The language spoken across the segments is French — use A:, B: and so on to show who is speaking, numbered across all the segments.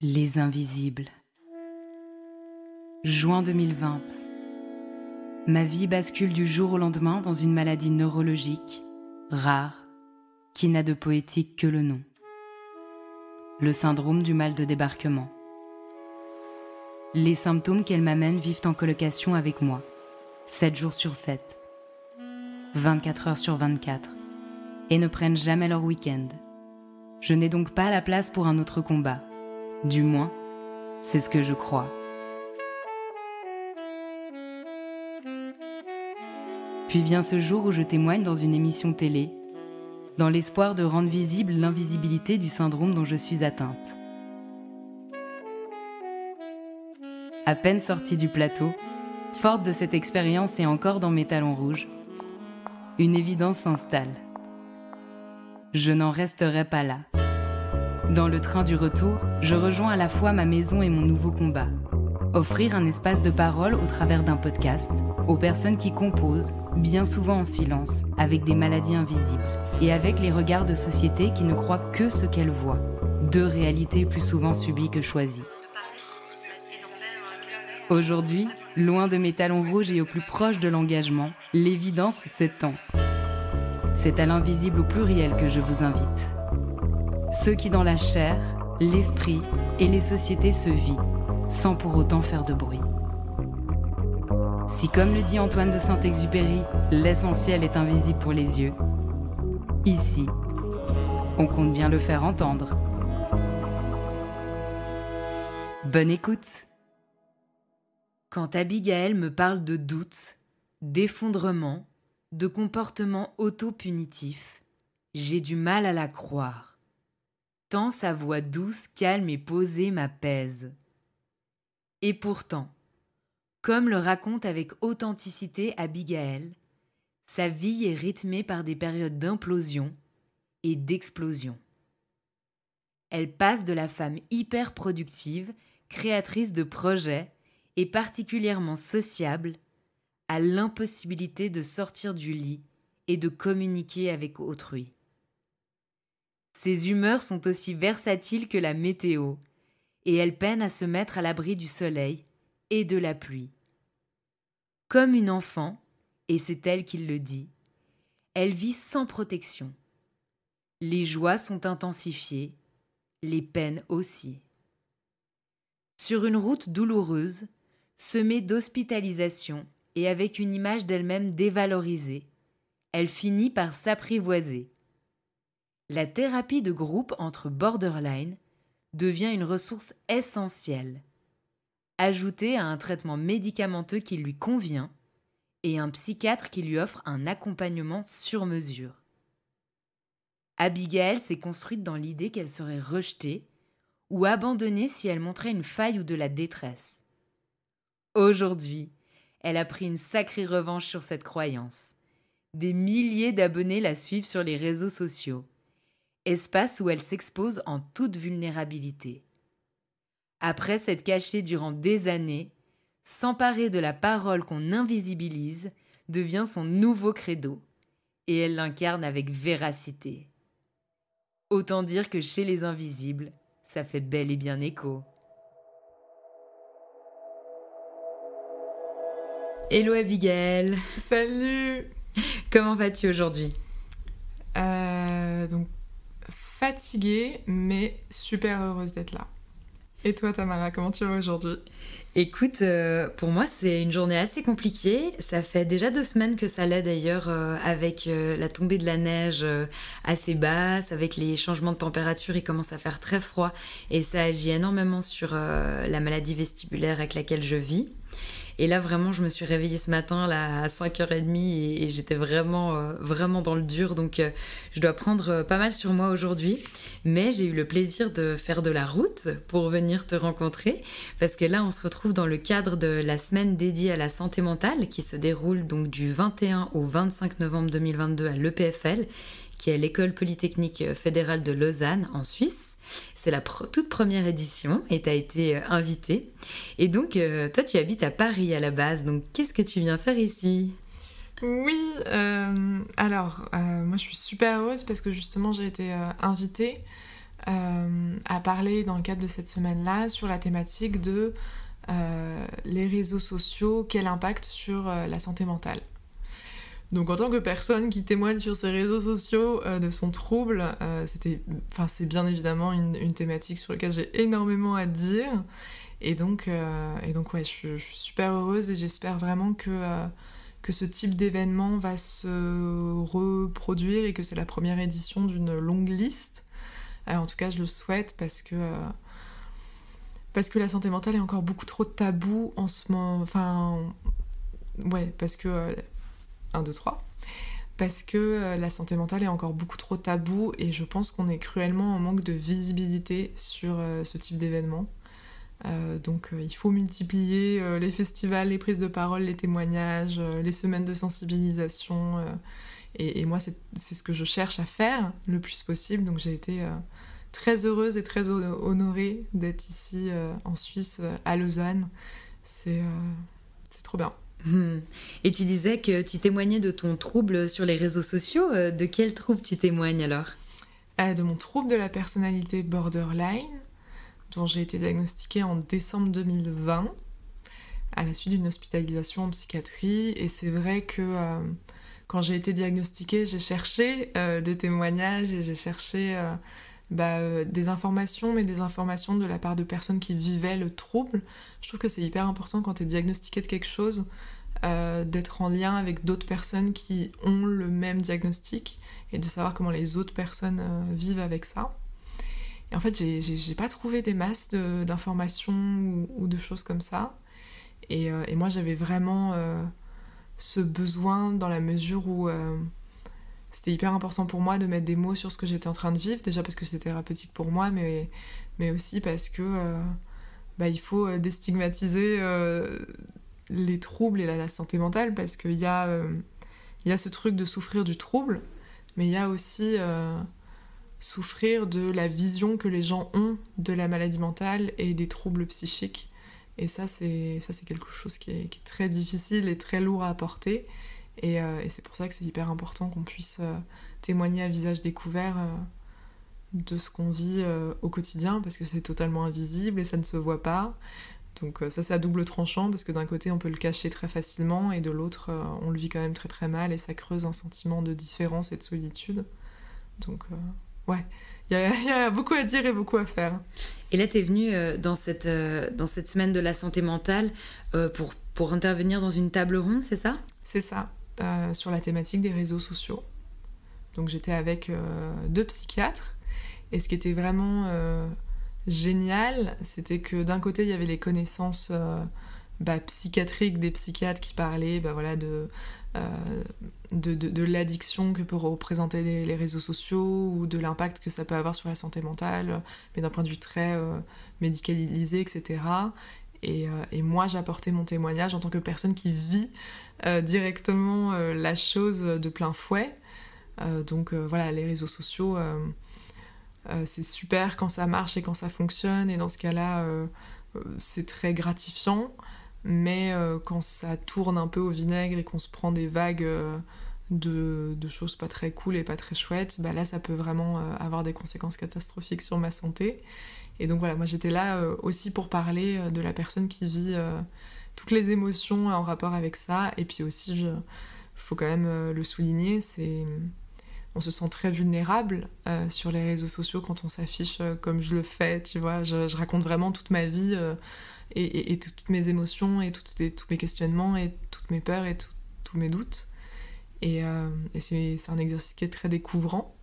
A: Les invisibles. Juin 2020. Ma vie bascule du jour au lendemain dans une maladie neurologique, rare, qui n'a de poétique que le nom. Le syndrome du mal de débarquement. Les symptômes qu'elle m'amène vivent en colocation avec moi, 7 jours sur 7, 24 heures sur 24, et ne prennent jamais leur week-end. Je n'ai donc pas la place pour un autre combat. Du moins, c'est ce que je crois. Puis vient ce jour où je témoigne dans une émission télé, dans l'espoir de rendre visible l'invisibilité du syndrome dont je suis atteinte. À peine sortie du plateau, forte de cette expérience et encore dans mes talons rouges, une évidence s'installe. Je n'en resterai pas là. Dans le train du retour, je rejoins à la fois ma maison et mon nouveau combat. Offrir un espace de parole au travers d'un podcast aux personnes qui composent, bien souvent en silence, avec des maladies invisibles et avec les regards de société qui ne croient que ce qu'elles voient. Deux réalités plus souvent subies que choisies. Aujourd'hui, loin de mes talons rouges et au plus proche de l'engagement, l'évidence s'étend. C'est à l'invisible au pluriel que je vous invite. Ceux qui dans la chair, l'esprit et les sociétés se vivent, sans pour autant faire de bruit. Si comme le dit Antoine de Saint-Exupéry, l'essentiel est invisible pour les yeux, ici, on compte bien le faire entendre. Bonne écoute.
B: Quand Abigaël me parle de doute, d'effondrement, de comportement auto-punitif, j'ai du mal à la croire. Tant sa voix douce, calme et posée m'apaise. Et pourtant, comme le raconte avec authenticité Abigaël, sa vie est rythmée par des périodes d'implosion et d'explosion. Elle passe de la femme hyper productive, créatrice de projets et particulièrement sociable, à l'impossibilité de sortir du lit et de communiquer avec autrui. Ses humeurs sont aussi versatiles que la météo, et elle peine à se mettre à l'abri du soleil et de la pluie. Comme une enfant, et c'est elle qui le dit, elle vit sans protection. Les joies sont intensifiées, les peines aussi. Sur une route douloureuse, semée d'hospitalisation et avec une image d'elle-même dévalorisée, elle finit par s'apprivoiser. La thérapie de groupe entre borderline devient une ressource essentielle, ajoutée à un traitement médicamenteux qui lui convient et un psychiatre qui lui offre un accompagnement sur mesure. Abigaël s'est construite dans l'idée qu'elle serait rejetée ou abandonnée si elle montrait une faille ou de la détresse. Aujourd'hui, elle a pris une sacrée revanche sur cette croyance. Des milliers d'abonnés la suivent sur les réseaux sociaux. Espace où elle s'expose en toute vulnérabilité. Après s'être cachée durant des années, s'emparer de la parole qu'on invisibilise devient son nouveau credo, et elle l'incarne avec véracité. Autant dire que chez les invisibles, ça fait bel et bien écho. Hello Abigaël.
C: Salut.
B: Comment vas-tu aujourd'hui ?
C: Donc fatiguée, mais super heureuse d'être là. Et toi Tamara, comment tu vas aujourd'hui ?
B: Écoute, pour moi c'est une journée assez compliquée. Ça fait déjà 2 semaines que ça l'est d'ailleurs avec la tombée de la neige assez basse, avec les changements de température, il commence à faire très froid et ça agit énormément sur la maladie vestibulaire avec laquelle je vis. Et là, vraiment, je me suis réveillée ce matin là, à 5h30 et j'étais vraiment dans le dur. Donc, je dois prendre pas mal sur moi aujourd'hui. Mais j'ai eu le plaisir de faire de la route pour venir te rencontrer. Parce que là, on se retrouve dans le cadre de la semaine dédiée à la santé mentale qui se déroule donc du 21 au 25 novembre 2022 à l'EPFL, qui est l'École Polytechnique Fédérale de Lausanne, en Suisse. C'est la toute première édition et tu as été invitée. Et donc, toi, tu habites à Paris à la base. Donc, qu'est-ce que tu viens faire ici ?
C: Oui, moi, je suis super heureuse parce que justement, j'ai été invitée à parler dans le cadre de cette semaine-là sur la thématique de les réseaux sociaux, quel impact sur la santé mentale. Donc en tant que personne qui témoigne sur ces réseaux sociaux de son trouble, c'est bien évidemment une thématique sur laquelle j'ai énormément à dire. Et donc ouais, je suis super heureuse et j'espère vraiment que ce type d'événement va se reproduire et que c'est la première édition d'une longue liste. En tout cas, je le souhaite parce que la santé mentale est encore beaucoup trop tabou en ce moment. Enfin, ouais, parce que... 1, 2, 3. Parce que la santé mentale est encore beaucoup trop tabou et je pense qu'on est cruellement en manque de visibilité sur ce type d'événement. Donc il faut multiplier les festivals, les prises de parole, les témoignages, les semaines de sensibilisation. Et moi, c'est ce que je cherche à faire le plus possible. Donc j'ai été très heureuse et très honorée d'être ici en Suisse, à Lausanne. C'est trop bien.
B: Et tu disais que tu témoignais de ton trouble sur les réseaux sociaux. De quel trouble tu témoignes alors ?
C: De mon trouble de la personnalité borderline, dont j'ai été diagnostiquée en décembre 2020 à la suite d'une hospitalisation en psychiatrie. Et c'est vrai que quand j'ai été diagnostiquée, j'ai cherché des témoignages et j'ai cherché des informations, mais des informations de la part de personnes qui vivaient le trouble. Je trouve que c'est hyper important quand tu es diagnostiqué de quelque chose d'être en lien avec d'autres personnes qui ont le même diagnostic et de savoir comment les autres personnes vivent avec ça. Et en fait, j'ai pas trouvé des masses d'informations ou de choses comme ça. Et moi, j'avais vraiment ce besoin dans la mesure où c'était hyper important pour moi de mettre des mots sur ce que j'étais en train de vivre, déjà parce que c'était thérapeutique pour moi, mais aussi parce que il faut déstigmatiser les troubles et la santé mentale, parce qu'il y a ce truc de souffrir du trouble, mais il y a aussi souffrir de la vision que les gens ont de la maladie mentale et des troubles psychiques. Et ça, c'est quelque chose qui est très difficile et très lourd à porter. Et c'est pour ça que c'est hyper important qu'on puisse témoigner à visage découvert de ce qu'on vit au quotidien, parce que c'est totalement invisible et ça ne se voit pas. Donc ça, c'est à double tranchant, parce que d'un côté, on peut le cacher très facilement, et de l'autre, on le vit quand même très très mal, et ça creuse un sentiment de différence et de solitude. Donc ouais, il y a beaucoup à dire et beaucoup à faire.
B: Et là, t'es venue dans cette semaine de la santé mentale pour intervenir dans une table ronde, c'est ça ?
C: C'est ça. Sur la thématique des réseaux sociaux. Donc j'étais avec 2 psychiatres, et ce qui était vraiment génial, c'était que d'un côté il y avait les connaissances psychiatriques des psychiatres qui parlaient de l'addiction que peut représenter les réseaux sociaux, ou de l'impact que ça peut avoir sur la santé mentale, mais d'un point de vue très médicalisé, etc. Et moi, j'apportais mon témoignage en tant que personne qui vit directement la chose de plein fouet. Donc voilà, les réseaux sociaux, c'est super quand ça marche et quand ça fonctionne, et dans ce cas-là, c'est très gratifiant. Mais quand ça tourne un peu au vinaigre et qu'on se prend des vagues de choses pas très cool et pas très chouettes, là, ça peut vraiment avoir des conséquences catastrophiques sur ma santé. Et donc voilà, moi j'étais là aussi pour parler de la personne qui vit toutes les émotions en rapport avec ça. Et puis aussi, faut quand même le souligner, on se sent très vulnérable sur les réseaux sociaux quand on s'affiche comme je le fais, tu vois. Je raconte vraiment toute ma vie et toutes mes émotions et tous mes questionnements et toutes mes peurs et tous mes doutes. Et c'est un exercice qui est très découvrant.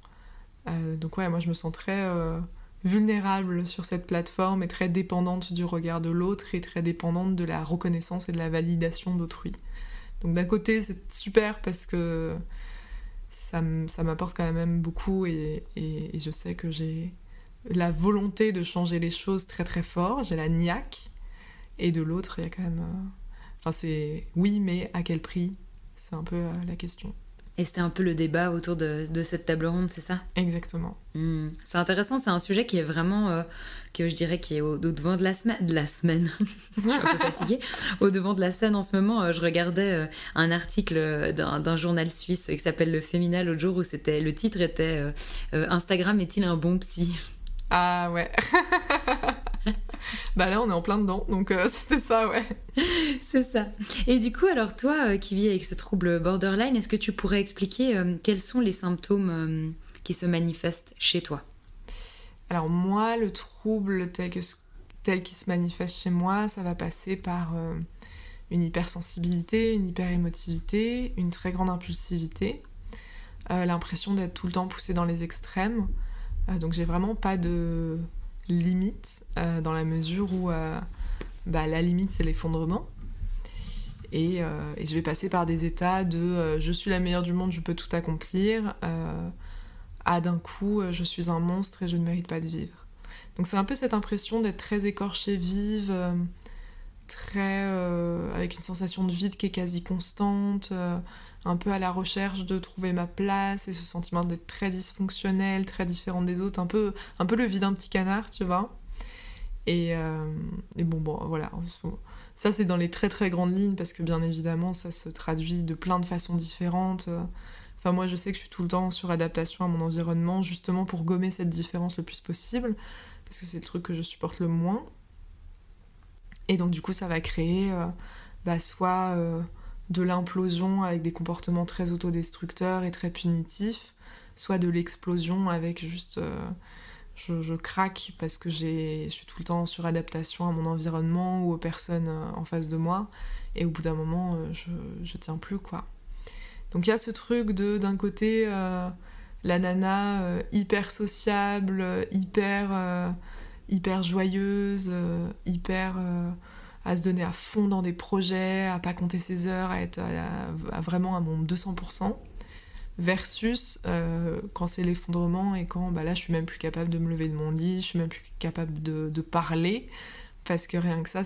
C: Donc ouais, moi je me sens très vulnérable sur cette plateforme, et très dépendante du regard de l'autre, et très dépendante de la reconnaissance et de la validation d'autrui. Donc d'un côté, c'est super parce que ça m'apporte quand même beaucoup, et je sais que j'ai la volonté de changer les choses très très fort, j'ai la niaque. Et de l'autre, il y a quand même... c'est oui, mais à quel prix ? C'est un peu la question.
B: Et c'était un peu le débat autour de cette table ronde, c'est ça ?
C: Exactement.
B: C'est intéressant, c'est un sujet qui est vraiment, que je dirais, qui est au devant de la semaine. Je suis un peu fatiguée. Au devant de la scène en ce moment, je regardais un article d'un journal suisse qui s'appelle Le Féminin l'autre jour, où le titre était Instagram est-il un bon psy ?
C: Ah ouais. Bah là, on est en plein dedans, donc c'était ça, ouais.
B: C'est ça. Et du coup, alors toi, qui vis avec ce trouble borderline, est-ce que tu pourrais expliquer quels sont les symptômes qui se manifestent chez toi?
C: Alors moi, le trouble tel qu'il se manifeste chez moi, ça va passer par une hypersensibilité, une hyperémotivité, une très grande impulsivité, l'impression d'être tout le temps poussée dans les extrêmes. Donc j'ai vraiment pas de limite dans la mesure où la limite c'est l'effondrement. Et je vais passer par des états de je suis la meilleure du monde, je peux tout accomplir, à d'un coup je suis un monstre et je ne mérite pas de vivre. Donc c'est un peu cette impression d'être très écorchée vive, avec une sensation de vide qui est quasi constante, un peu à la recherche de trouver ma place et ce sentiment d'être très dysfonctionnelle, très différente des autres, un peu le vide d'un petit canard, tu vois. Et bon, voilà. Ça, c'est dans les très très grandes lignes parce que bien évidemment, ça se traduit de plein de façons différentes. Enfin, moi, je sais que je suis tout le temps sur adaptation à mon environnement, justement pour gommer cette différence le plus possible, parce que c'est le truc que je supporte le moins. Et donc, du coup, ça va créer soit de l'implosion avec des comportements très autodestructeurs et très punitifs, soit de l'explosion avec juste... je craque parce que je suis tout le temps sur adaptation à mon environnement ou aux personnes en face de moi, et au bout d'un moment, je tiens plus, quoi. Donc il y a ce truc d'un côté, la nana hyper sociable, hyper joyeuse, à se donner à fond dans des projets, à pas compter ses heures, à être vraiment à mon 200%, versus quand c'est l'effondrement et quand là je suis même plus capable de me lever de mon lit, je suis même plus capable de parler, parce que rien que ça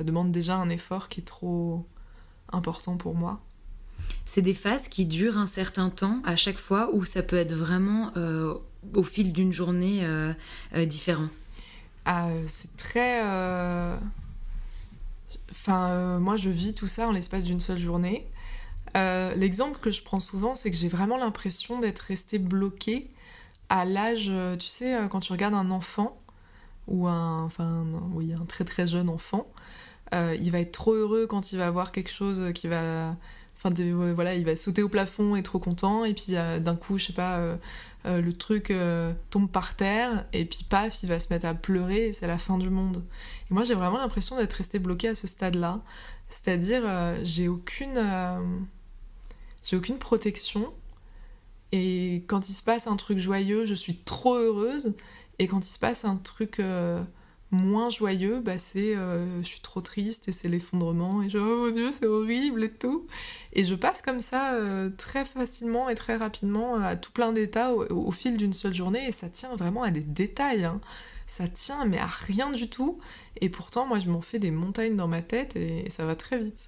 C: demande déjà un effort qui est trop important pour moi.
B: C'est des phases qui durent un certain temps à chaque fois, ou ça peut être vraiment au fil d'une journée différent?
C: C'est très... moi je vis tout ça en l'espace d'une seule journée. L'exemple que je prends souvent, c'est que j'ai vraiment l'impression d'être restée bloquée à l'âge, tu sais, quand tu regardes un enfant, ou un très très jeune enfant, il va être trop heureux quand il va voir quelque chose qui va... il va sauter au plafond et être trop content, et puis d'un coup, je sais pas, le truc tombe par terre, et puis paf, il va se mettre à pleurer, et c'est la fin du monde. Et moi, j'ai vraiment l'impression d'être restée bloquée à ce stade-là, c'est-à-dire j'ai aucune protection, et quand il se passe un truc joyeux, je suis trop heureuse, et quand il se passe un truc moins joyeux, je suis trop triste et c'est l'effondrement, et oh mon Dieu, c'est horrible et tout. Et je passe comme ça très facilement et très rapidement à tout plein d'états au fil d'une seule journée, et ça tient vraiment à des détails, hein. Ça tient mais à rien du tout, et pourtant moi je m'en fais des montagnes dans ma tête et ça va très vite.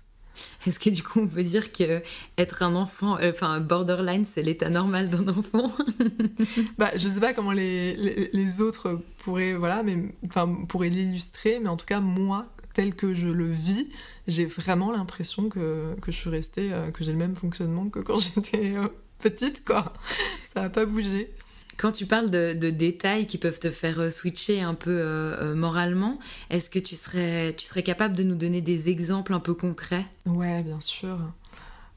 B: Est-ce que du coup on peut dire que être un enfant, borderline, c'est l'état normal d'un enfant?
C: Je sais pas comment les autres pourraient, pourraient l'illustrer, mais en tout cas moi, tel que je le vis, j'ai vraiment l'impression que je suis restée, que j'ai le même fonctionnement que quand j'étais petite, quoi. Ça a pas bougé.
B: Quand tu parles de détails qui peuvent te faire switcher un peu moralement, est-ce que tu serais capable de nous donner des exemples un peu concrets?
C: Ouais, bien sûr.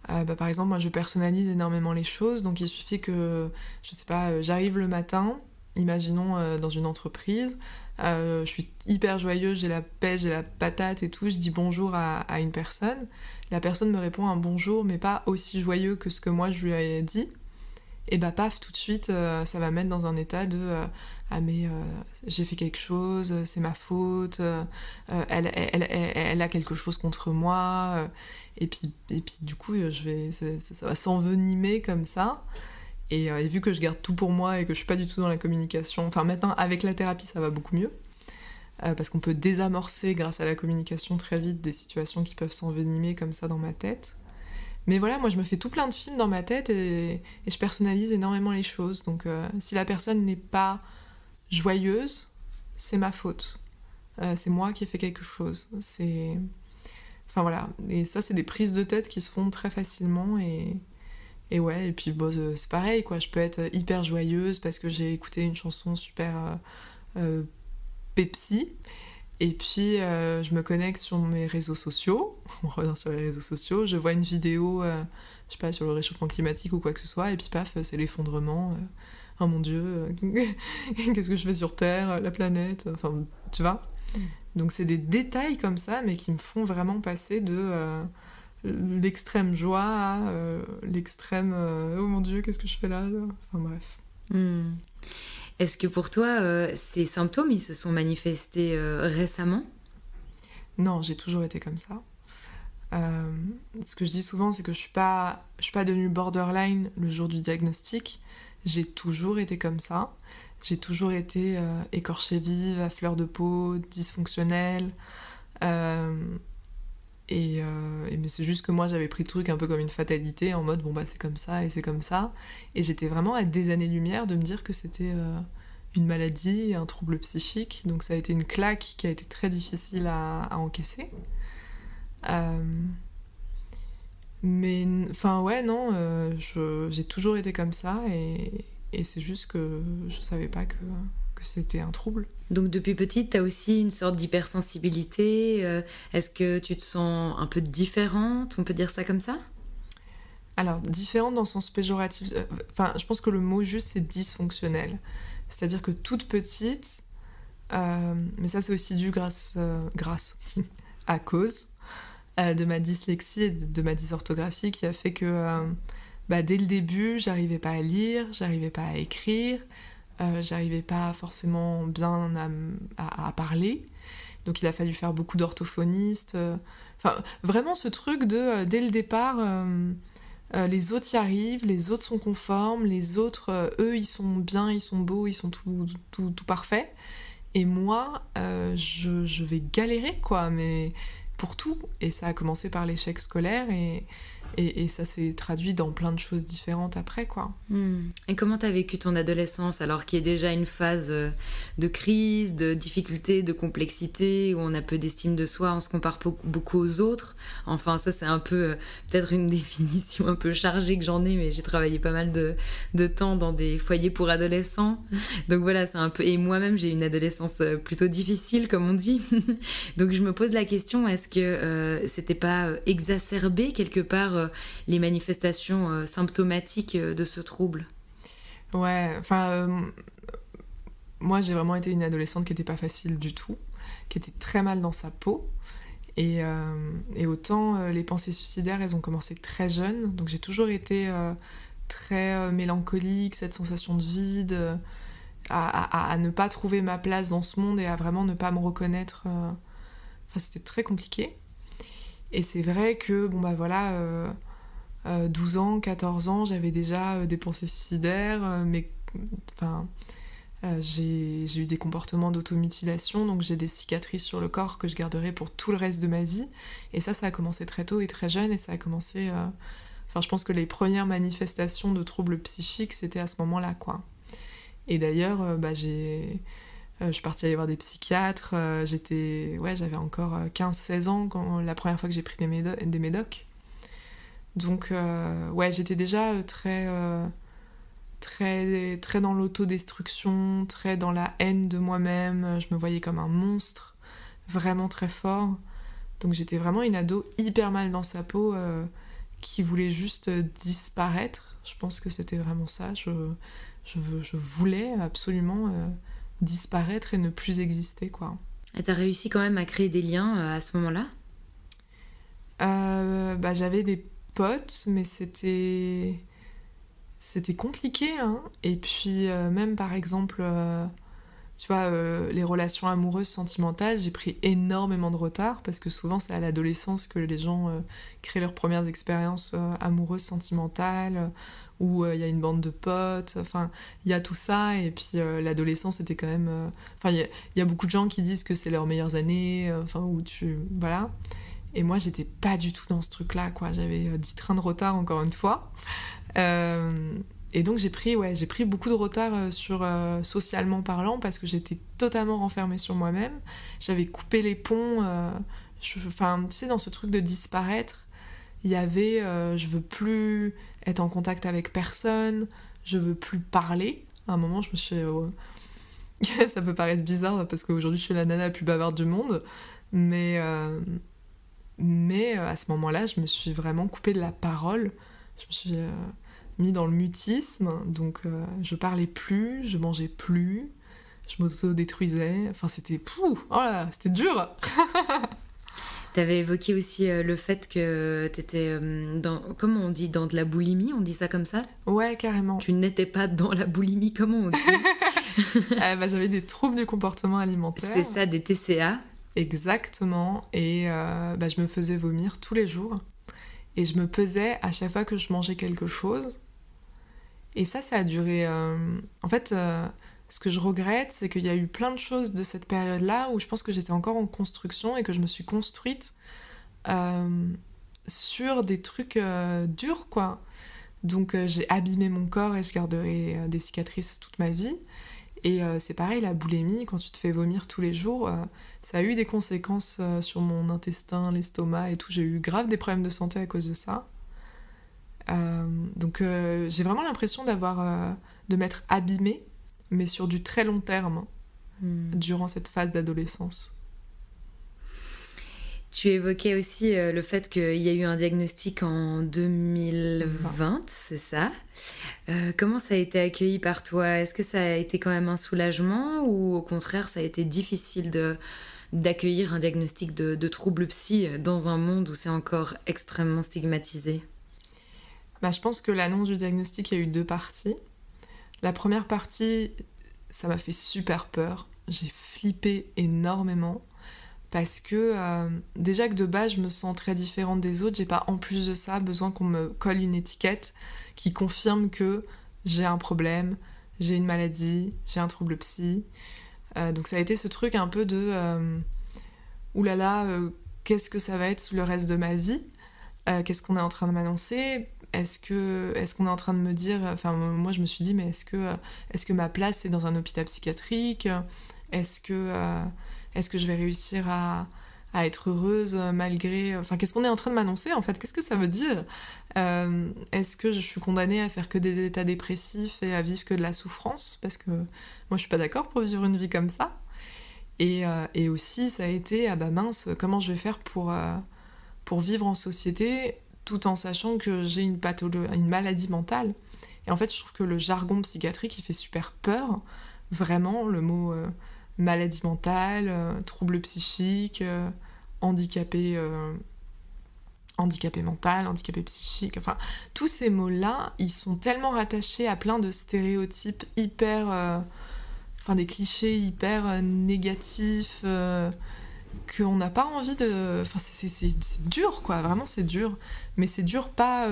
C: Par exemple, moi je personnalise énormément les choses, donc il suffit que, je sais pas, j'arrive le matin, imaginons dans une entreprise, je suis hyper joyeuse, j'ai la pêche, j'ai la patate et tout, je dis bonjour à une personne, la personne me répond un bonjour, mais pas aussi joyeux que ce que moi je lui ai dit. Et paf, tout de suite, ça va mettre dans un état de j'ai fait quelque chose, c'est ma faute, elle a quelque chose contre moi, et puis du coup, ça va s'envenimer comme ça. Et vu que je garde tout pour moi et que je suis pas du tout dans la communication, enfin maintenant avec la thérapie ça va beaucoup mieux, parce qu'on peut désamorcer grâce à la communication très vite des situations qui peuvent s'envenimer comme ça dans ma tête. Mais voilà, moi je me fais tout plein de films dans ma tête et je personnalise énormément les choses. Donc si la personne n'est pas joyeuse, c'est ma faute. C'est moi qui ai fait quelque chose. Enfin voilà, et ça c'est des prises de tête qui se font très facilement et ouais, et puis bon, c'est pareil, quoi. Je peux être hyper joyeuse parce que j'ai écouté une chanson super Pepsi. Et puis, je me connecte sur mes réseaux sociaux. On revient sur les réseaux sociaux. Je vois une vidéo, je sais pas, sur le réchauffement climatique ou quoi que ce soit. Et puis, paf, c'est l'effondrement. Oh mon Dieu, qu'est-ce que je fais sur Terre, la planète. Enfin, tu vois. Donc, c'est des détails comme ça, mais qui me font vraiment passer de l'extrême joie à l'extrême oh mon Dieu, qu'est-ce que je fais là. Enfin, bref.
B: Est-ce que pour toi, ces symptômes, ils se sont manifestés récemment ?
C: Non, j'ai toujours été comme ça. Ce que je dis souvent, c'est que je suis pas devenue borderline le jour du diagnostic. J'ai toujours été comme ça. J'ai toujours été écorchée vive, à fleur de peau, dysfonctionnelle. Mais c'est juste que moi, j'avais pris le truc un peu comme une fatalité, en mode, bon bah c'est comme ça et c'est comme ça. Et j'étais vraiment à des années-lumière de me dire que c'était une maladie, un trouble psychique. Donc ça a été une claque qui a été très difficile à encaisser. Mais enfin ouais, non, j'ai toujours été comme ça et c'est juste que je savais pas que c'était un trouble.
B: Donc depuis petite, tu as aussi une sorte d'hypersensibilité. Est-ce que tu te sens un peu différente ? On peut dire ça comme ça ?
C: Alors, différente dans le sens péjoratif. Enfin, je pense que le mot juste, c'est dysfonctionnel. C'est-à-dire que toute petite, mais ça c'est aussi dû grâce à cause de ma dyslexie et de ma dysorthographie qui a fait que dès le début, j'arrivais pas à lire, j'arrivais pas à écrire, j'arrivais pas forcément bien à parler. Donc il a fallu faire beaucoup d'orthophonistes. Enfin, vraiment ce truc de, dès le départ, les autres y arrivent, les autres sont conformes, les autres, eux, ils sont bien, ils sont beaux, ils sont tout parfaits. Et moi, je vais galérer, quoi, mais pour tout. Et ça a commencé par l'échec scolaire et ça s'est traduit dans plein de choses différentes après, quoi.
B: Et comment t'as vécu ton adolescence, alors qu'il y a déjà une phase de crise, de difficulté, de complexité, où on a peu d'estime de soi, on se compare beaucoup aux autres. Enfin, ça, c'est un peu, peut-être une définition un peu chargée que j'en ai, mais j'ai travaillé pas mal de temps dans des foyers pour adolescents. Donc voilà, c'est un peu... Et moi-même, j'ai une adolescence plutôt difficile, comme on dit. Donc je me pose la question, est-ce que c'était pas exacerbé quelque part les manifestations symptomatiques de ce trouble ?
C: Ouais, enfin, moi j'ai vraiment été une adolescente qui n'était pas facile du tout, qui était très mal dans sa peau. Et autant les pensées suicidaires, elles ont commencé très jeunes, donc j'ai toujours été très mélancolique, cette sensation de vide, à ne pas trouver ma place dans ce monde et à vraiment ne pas me reconnaître. Enfin, c'était très compliqué. Et c'est vrai que, 12 ans, 14 ans, j'avais déjà des pensées suicidaires, mais j'ai eu des comportements d'automutilation, donc j'ai des cicatrices sur le corps que je garderai pour tout le reste de ma vie. Et ça a commencé très tôt et très jeune, et ça a commencé... je pense que les premières manifestations de troubles psychiques, c'était à ce moment-là, quoi. Et d'ailleurs, je suis partie aller voir des psychiatres, j'avais encore 15-16 ans la première fois que j'ai pris des médocs. Donc, j'étais déjà très dans l'autodestruction, très dans la haine de moi-même. Je me voyais comme un monstre, vraiment très fort. Donc j'étais vraiment une ado hyper mal dans sa peau, qui voulait juste disparaître. Je pense que c'était vraiment ça. Je voulais absolument disparaître et ne plus exister, quoi.
B: Et t'as réussi quand même à créer des liens à ce moment-là ?
C: J'avais des potes, mais c'était compliqué, hein. Et puis même par exemple tu vois, les relations amoureuses sentimentales, j'ai pris énormément de retard parce que souvent c'est à l'adolescence que les gens créent leurs premières expériences amoureuses sentimentales, où il y a une bande de potes, enfin il y a tout ça. Et puis l'adolescence était quand même il y a beaucoup de gens qui disent que c'est leurs meilleures années, voilà. Et moi, j'étais pas du tout dans ce truc-là, quoi. J'avais 10 trains de retard, encore une fois. Et donc, j'ai pris beaucoup de retard socialement parlant, parce que j'étais totalement renfermée sur moi-même. J'avais coupé les ponts. Tu sais, dans ce truc de disparaître. il y avait je veux plus être en contact avec personne, je veux plus parler. À un moment, je me suis ça peut paraître bizarre parce qu'aujourd'hui je suis la nana la plus bavarde du monde, mais à ce moment-là, je me suis vraiment coupée de la parole. Je me suis mis dans le mutisme, donc je parlais plus, je mangeais plus, je m'auto-détruisais. Enfin, c'était c'était dur.
B: T'avais évoqué aussi le fait que t'étais comment on dit, dans de la boulimie, on dit ça comme ça ?
C: Ouais, carrément.
B: Tu n'étais pas dans la boulimie, comment on dit ?
C: J'avais des troubles du comportement alimentaire.
B: C'est ça, des TCA.
C: Exactement, et je me faisais vomir tous les jours. Et je me pesais à chaque fois que je mangeais quelque chose. Et ça a duré... En fait, ce que je regrette, c'est qu'il y a eu plein de choses de cette période-là où je pense que j'étais encore en construction et que je me suis construite sur des trucs durs, quoi. Donc j'ai abîmé mon corps et je garderai des cicatrices toute ma vie. Et c'est pareil, la boulimie, quand tu te fais vomir tous les jours, ça a eu des conséquences sur mon intestin, l'estomac et tout. J'ai eu grave des problèmes de santé à cause de ça. Donc j'ai vraiment l'impression de m'être abîmée, mais sur du très long terme, durant cette phase d'adolescence.
B: Tu évoquais aussi le fait qu'il y a eu un diagnostic en 2020, c'est ça. Comment ça a été accueilli par toi ? Est-ce que ça a été quand même un soulagement ou au contraire ça a été difficile d'accueillir un diagnostic de trouble psy dans un monde où c'est encore extrêmement stigmatisé ?
C: Je pense que l'annonce du diagnostic, il y a eu 2 parties. La première partie, ça m'a fait super peur. J'ai flippé énormément. Parce que déjà que de base je me sens très différente des autres, j'ai pas en plus de ça besoin qu'on me colle une étiquette qui confirme que j'ai un problème, j'ai une maladie, j'ai un trouble psy. Donc ça a été ce truc un peu de oulala, qu'est-ce que ça va être le reste de ma vie ? Qu'est-ce qu'on est en train de m'annoncer ? Est-ce qu'on est en train de me dire... Enfin, moi je me suis dit, mais est-ce que ma place c'est dans un hôpital psychiatrique ? Est-ce que je vais réussir à être heureuse malgré... Enfin, qu'est-ce qu'on est en train de m'annoncer, en fait ? Qu'est-ce que ça veut dire ? Est-ce que je suis condamnée à faire que des états dépressifs et à vivre que de la souffrance ? Parce que moi, je suis pas d'accord pour vivre une vie comme ça. Et aussi, ça a été, mince, comment je vais faire pour vivre en société tout en sachant que j'ai une maladie mentale ? Et en fait, je trouve que le jargon psychiatrique, il fait super peur. Vraiment, le mot... maladie mentale, trouble psychique, handicapé mental, handicapé psychique, enfin, tous ces mots-là, ils sont tellement rattachés à plein de stéréotypes hyper... des clichés hyper négatifs, qu'on n'a pas envie de... Enfin, c'est dur, quoi, vraiment c'est dur. Mais c'est dur pas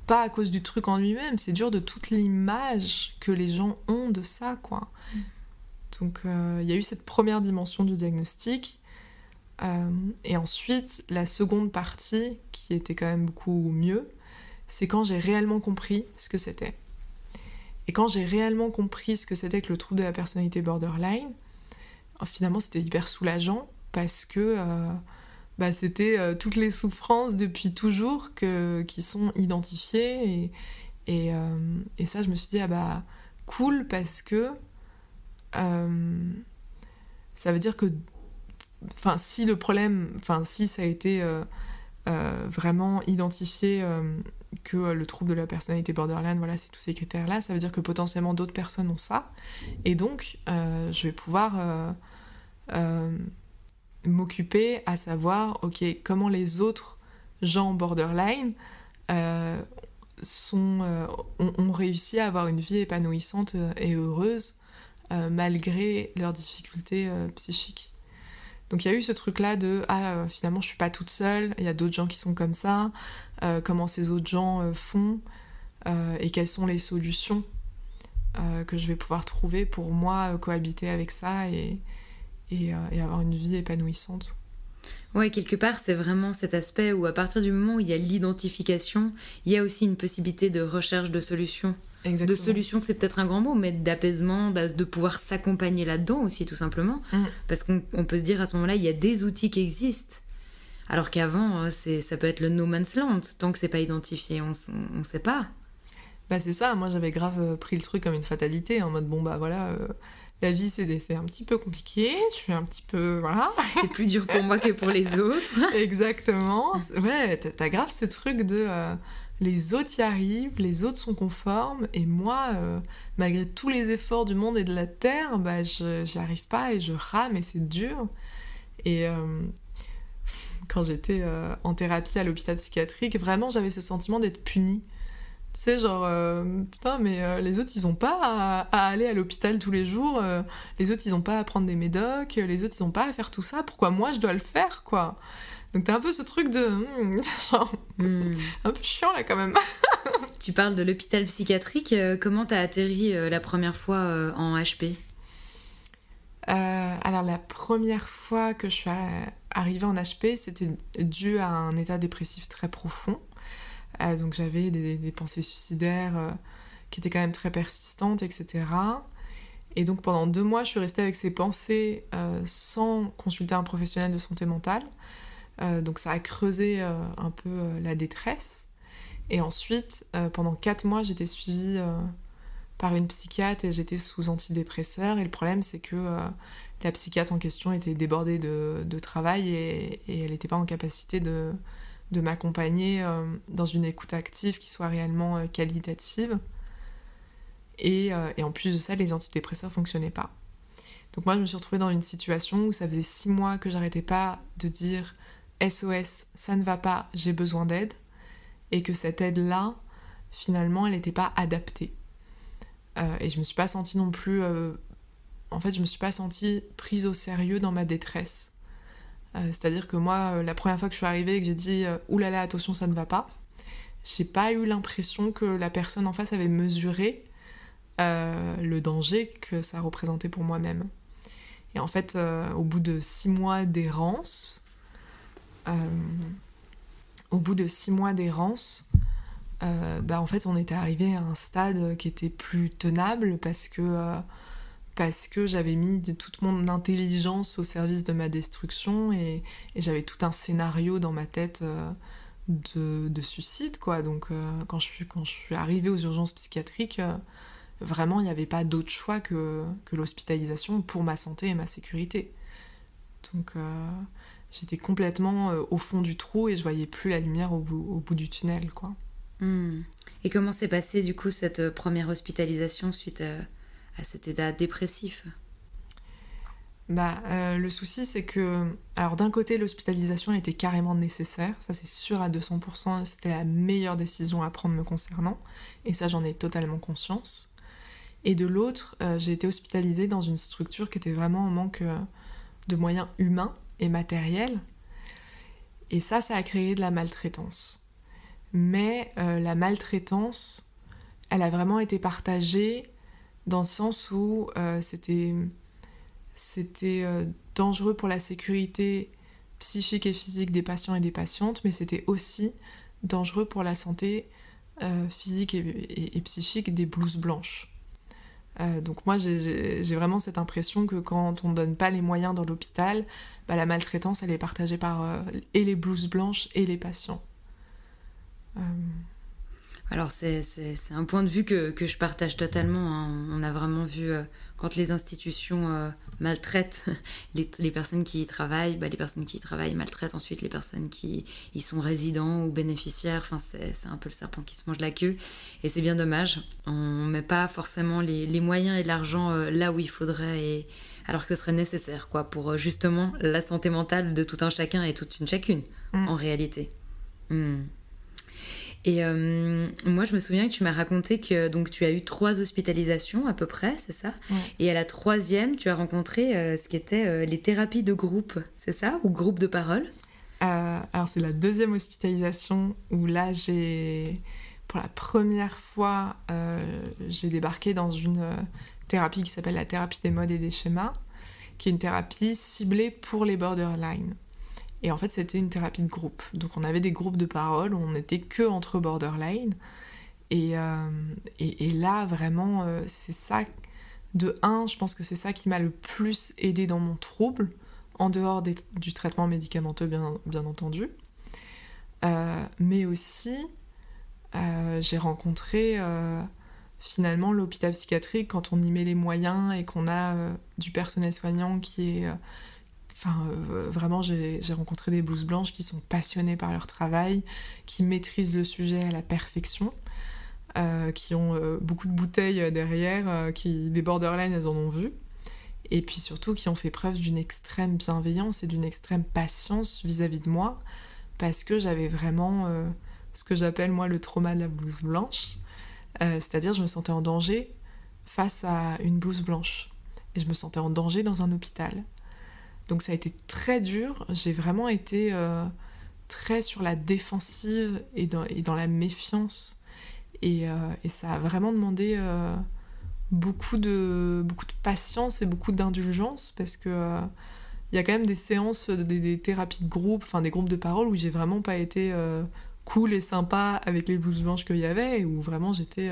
C: à cause du truc en lui-même, c'est dur de toute l'image que les gens ont de ça, quoi. Donc il y a eu cette première dimension du diagnostic. Et ensuite, la seconde partie, qui était quand même beaucoup mieux, c'est quand j'ai réellement compris ce que c'était. Et quand j'ai réellement compris ce que c'était que le trouble de la personnalité borderline, finalement c'était hyper soulageant parce que c'était toutes les souffrances depuis toujours qui sont identifiées. Et ça, je me suis dit, cool, parce que ça veut dire que si le problème, si ça a été vraiment identifié que le trouble de la personnalité borderline, voilà, c'est tous ces critères-là, ça veut dire que potentiellement d'autres personnes ont ça, et donc je vais pouvoir m'occuper à savoir, ok, comment les autres gens borderline ont réussi à avoir une vie épanouissante et heureuse malgré leurs difficultés psychiques. Donc il y a eu ce truc-là de finalement je suis pas toute seule, il y a d'autres gens qui sont comme ça, comment ces autres gens font et quelles sont les solutions que je vais pouvoir trouver pour moi cohabiter avec ça et avoir une vie épanouissante.
B: Ouais, quelque part, c'est vraiment cet aspect où à partir du moment où il y a l'identification, il y a aussi une possibilité de recherche de solutions.
C: Exactement.
B: De solutions, c'est peut-être un grand mot, mais d'apaisement, de pouvoir s'accompagner là-dedans aussi, tout simplement. Parce qu'on peut se dire à ce moment-là, il y a des outils qui existent. Alors qu'avant, ça peut être le no man's land, tant que c'est pas identifié, on sait pas.
C: Bah c'est ça, moi j'avais grave pris le truc comme une fatalité, en mode bon bah voilà, la vie c'est un petit peu compliqué, je suis un petit peu... voilà.
B: C'est plus dur pour moi que pour les autres.
C: Exactement. Ouais, t'as grave ce truc de... les autres y arrivent, les autres sont conformes, et moi, malgré tous les efforts du monde et de la terre, bah j'y arrive pas et je rame et c'est dur. Et quand j'étais en thérapie à l'hôpital psychiatrique, vraiment j'avais ce sentiment d'être punie. Tu sais, genre, putain, mais les autres, ils ont pas à aller à l'hôpital tous les jours, les autres, ils ont pas à prendre des médocs, les autres, ils ont pas à faire tout ça, pourquoi moi, je dois le faire, quoi? Donc t'as un peu ce truc de... genre, un peu chiant, là, quand même.
B: Tu parles de l'hôpital psychiatrique, comment t'as atterri la première fois en HP?
C: Alors, la première fois que je suis arrivée en HP, c'était dû à un état dépressif très profond. Donc j'avais des pensées suicidaires qui étaient quand même très persistantes, etc. Et donc pendant 2 mois, je suis restée avec ces pensées sans consulter un professionnel de santé mentale. Donc ça a creusé un peu la détresse. Et ensuite, pendant 4 mois, j'étais suivie par une psychiatre et j'étais sous antidépresseurs. Et le problème, c'est que la psychiatre en question était débordée de travail et elle n'était pas en capacité de m'accompagner dans une écoute active qui soit réellement qualitative. Et en plus de ça, les antidépresseurs ne fonctionnaient pas. Donc moi, je me suis retrouvée dans une situation où ça faisait 6 mois que j'arrêtais pas de dire SOS, ça ne va pas, j'ai besoin d'aide. Et que cette aide-là, finalement, elle n'était pas adaptée. Et je me suis pas sentie non plus... en fait, je me suis pas sentie prise au sérieux dans ma détresse. C'est-à-dire que moi, la première fois que je suis arrivée et que j'ai dit « Oulala, attention, ça ne va pas », j'ai pas eu l'impression que la personne en face avait mesuré le danger que ça représentait pour moi-même. Et en fait, au bout de 6 mois d'errance, en fait, on était arrivé à un stade qui était plus tenable parce que j'avais mis toute mon intelligence au service de ma destruction et j'avais tout un scénario dans ma tête de suicide, quoi. Donc quand je suis arrivée aux urgences psychiatriques, vraiment il n'y avait pas d'autre choix que l'hospitalisation pour ma santé et ma sécurité. Donc j'étais complètement au fond du trou et je voyais plus la lumière au bout du tunnel, quoi.
B: Et comment s'est passée du coup cette première hospitalisation suite à cet état dépressif?
C: Le souci, c'est que... Alors, d'un côté, l'hospitalisation était carrément nécessaire. Ça, c'est sûr à 200%. C'était la meilleure décision à prendre me concernant. Et ça, j'en ai totalement conscience. Et de l'autre, j'ai été hospitalisée dans une structure qui était vraiment en manque de moyens humains et matériels. Et ça a créé de la maltraitance. Mais la maltraitance, elle a vraiment été partagée dans le sens où c'était dangereux pour la sécurité psychique et physique des patients et des patientes, mais c'était aussi dangereux pour la santé physique et psychique des blouses blanches. Donc moi, j'ai vraiment cette impression que quand on ne donne pas les moyens dans l'hôpital, la maltraitance, elle est partagée par et les blouses blanches et les patients.
B: Alors c'est un point de vue que je partage totalement, hein. On a vraiment vu quand les institutions maltraitent les personnes qui y travaillent, les personnes qui y travaillent maltraitent ensuite les personnes qui y sont résidents ou bénéficiaires. Enfin, c'est un peu le serpent qui se mange la queue et c'est bien dommage. On met pas forcément les moyens et l'argent là où il faudrait, alors que ce serait nécessaire, quoi, pour justement la santé mentale de tout un chacun et toute une chacune en réalité. Et moi, je me souviens que tu m'as raconté que donc, tu as eu 3 hospitalisations à peu près, c'est ça? Ouais. Et à la 3e, tu as rencontré ce qui était les thérapies de groupe, c'est ça? Ou groupe de parole?
C: Alors, c'est la 2e hospitalisation où là, pour la première fois, j'ai débarqué dans une thérapie qui s'appelle la thérapie des modes et des schémas, qui est une thérapie ciblée pour les borderline. Et en fait, c'était une thérapie de groupe. Donc, on avait des groupes de parole où on n'était que entre borderline. Et là, vraiment, c'est ça... De un, je pense que c'est ça qui m'a le plus aidée dans mon trouble, en dehors du traitement médicamenteux, bien entendu. Mais aussi, j'ai rencontré finalement l'hôpital psychiatrique quand on y met les moyens et qu'on a du personnel soignant qui est... vraiment, j'ai rencontré des blouses blanches qui sont passionnées par leur travail, qui maîtrisent le sujet à la perfection, qui ont beaucoup de bouteilles derrière, des borderline, elles en ont vu. Et puis surtout qui ont fait preuve d'une extrême bienveillance et d'une extrême patience vis-à-vis de moi, parce que j'avais vraiment ce que j'appelle moi le trauma de la blouse blanche, c'est-à-dire je me sentais en danger face à une blouse blanche, et je me sentais en danger dans un hôpital. Donc ça a été très dur, j'ai vraiment été très sur la défensive et dans la méfiance, et ça a vraiment demandé... beaucoup de patience et beaucoup d'indulgence, parce que y a quand même des séances, des thérapies de groupe, des groupes de parole où j'ai vraiment pas été cool et sympa avec les blouses blanches qu'il y avait, et où vraiment j'étais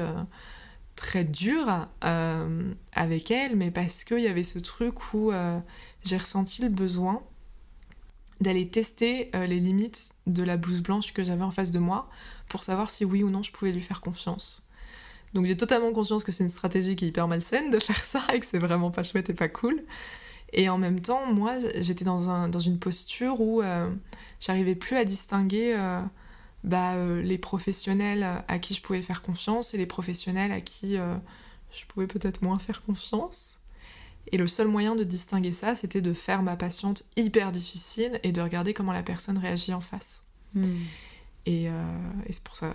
C: très dure avec elles, mais parce qu'il y avait ce truc où j'ai ressenti le besoin d'aller tester les limites de la blouse blanche que j'avais en face de moi pour savoir si oui ou non je pouvais lui faire confiance. Donc j'ai totalement conscience que c'est une stratégie qui est hyper malsaine de faire ça et que c'est vraiment pas chouette et pas cool. Et en même temps, moi, j'étais dans une posture où j'arrivais plus à distinguer les professionnels à qui je pouvais faire confiance et les professionnels à qui je pouvais peut-être moins faire confiance. Et le seul moyen de distinguer ça, c'était de faire ma patiente hyper difficile et de regarder comment la personne réagit en face. Et c'est pour ça,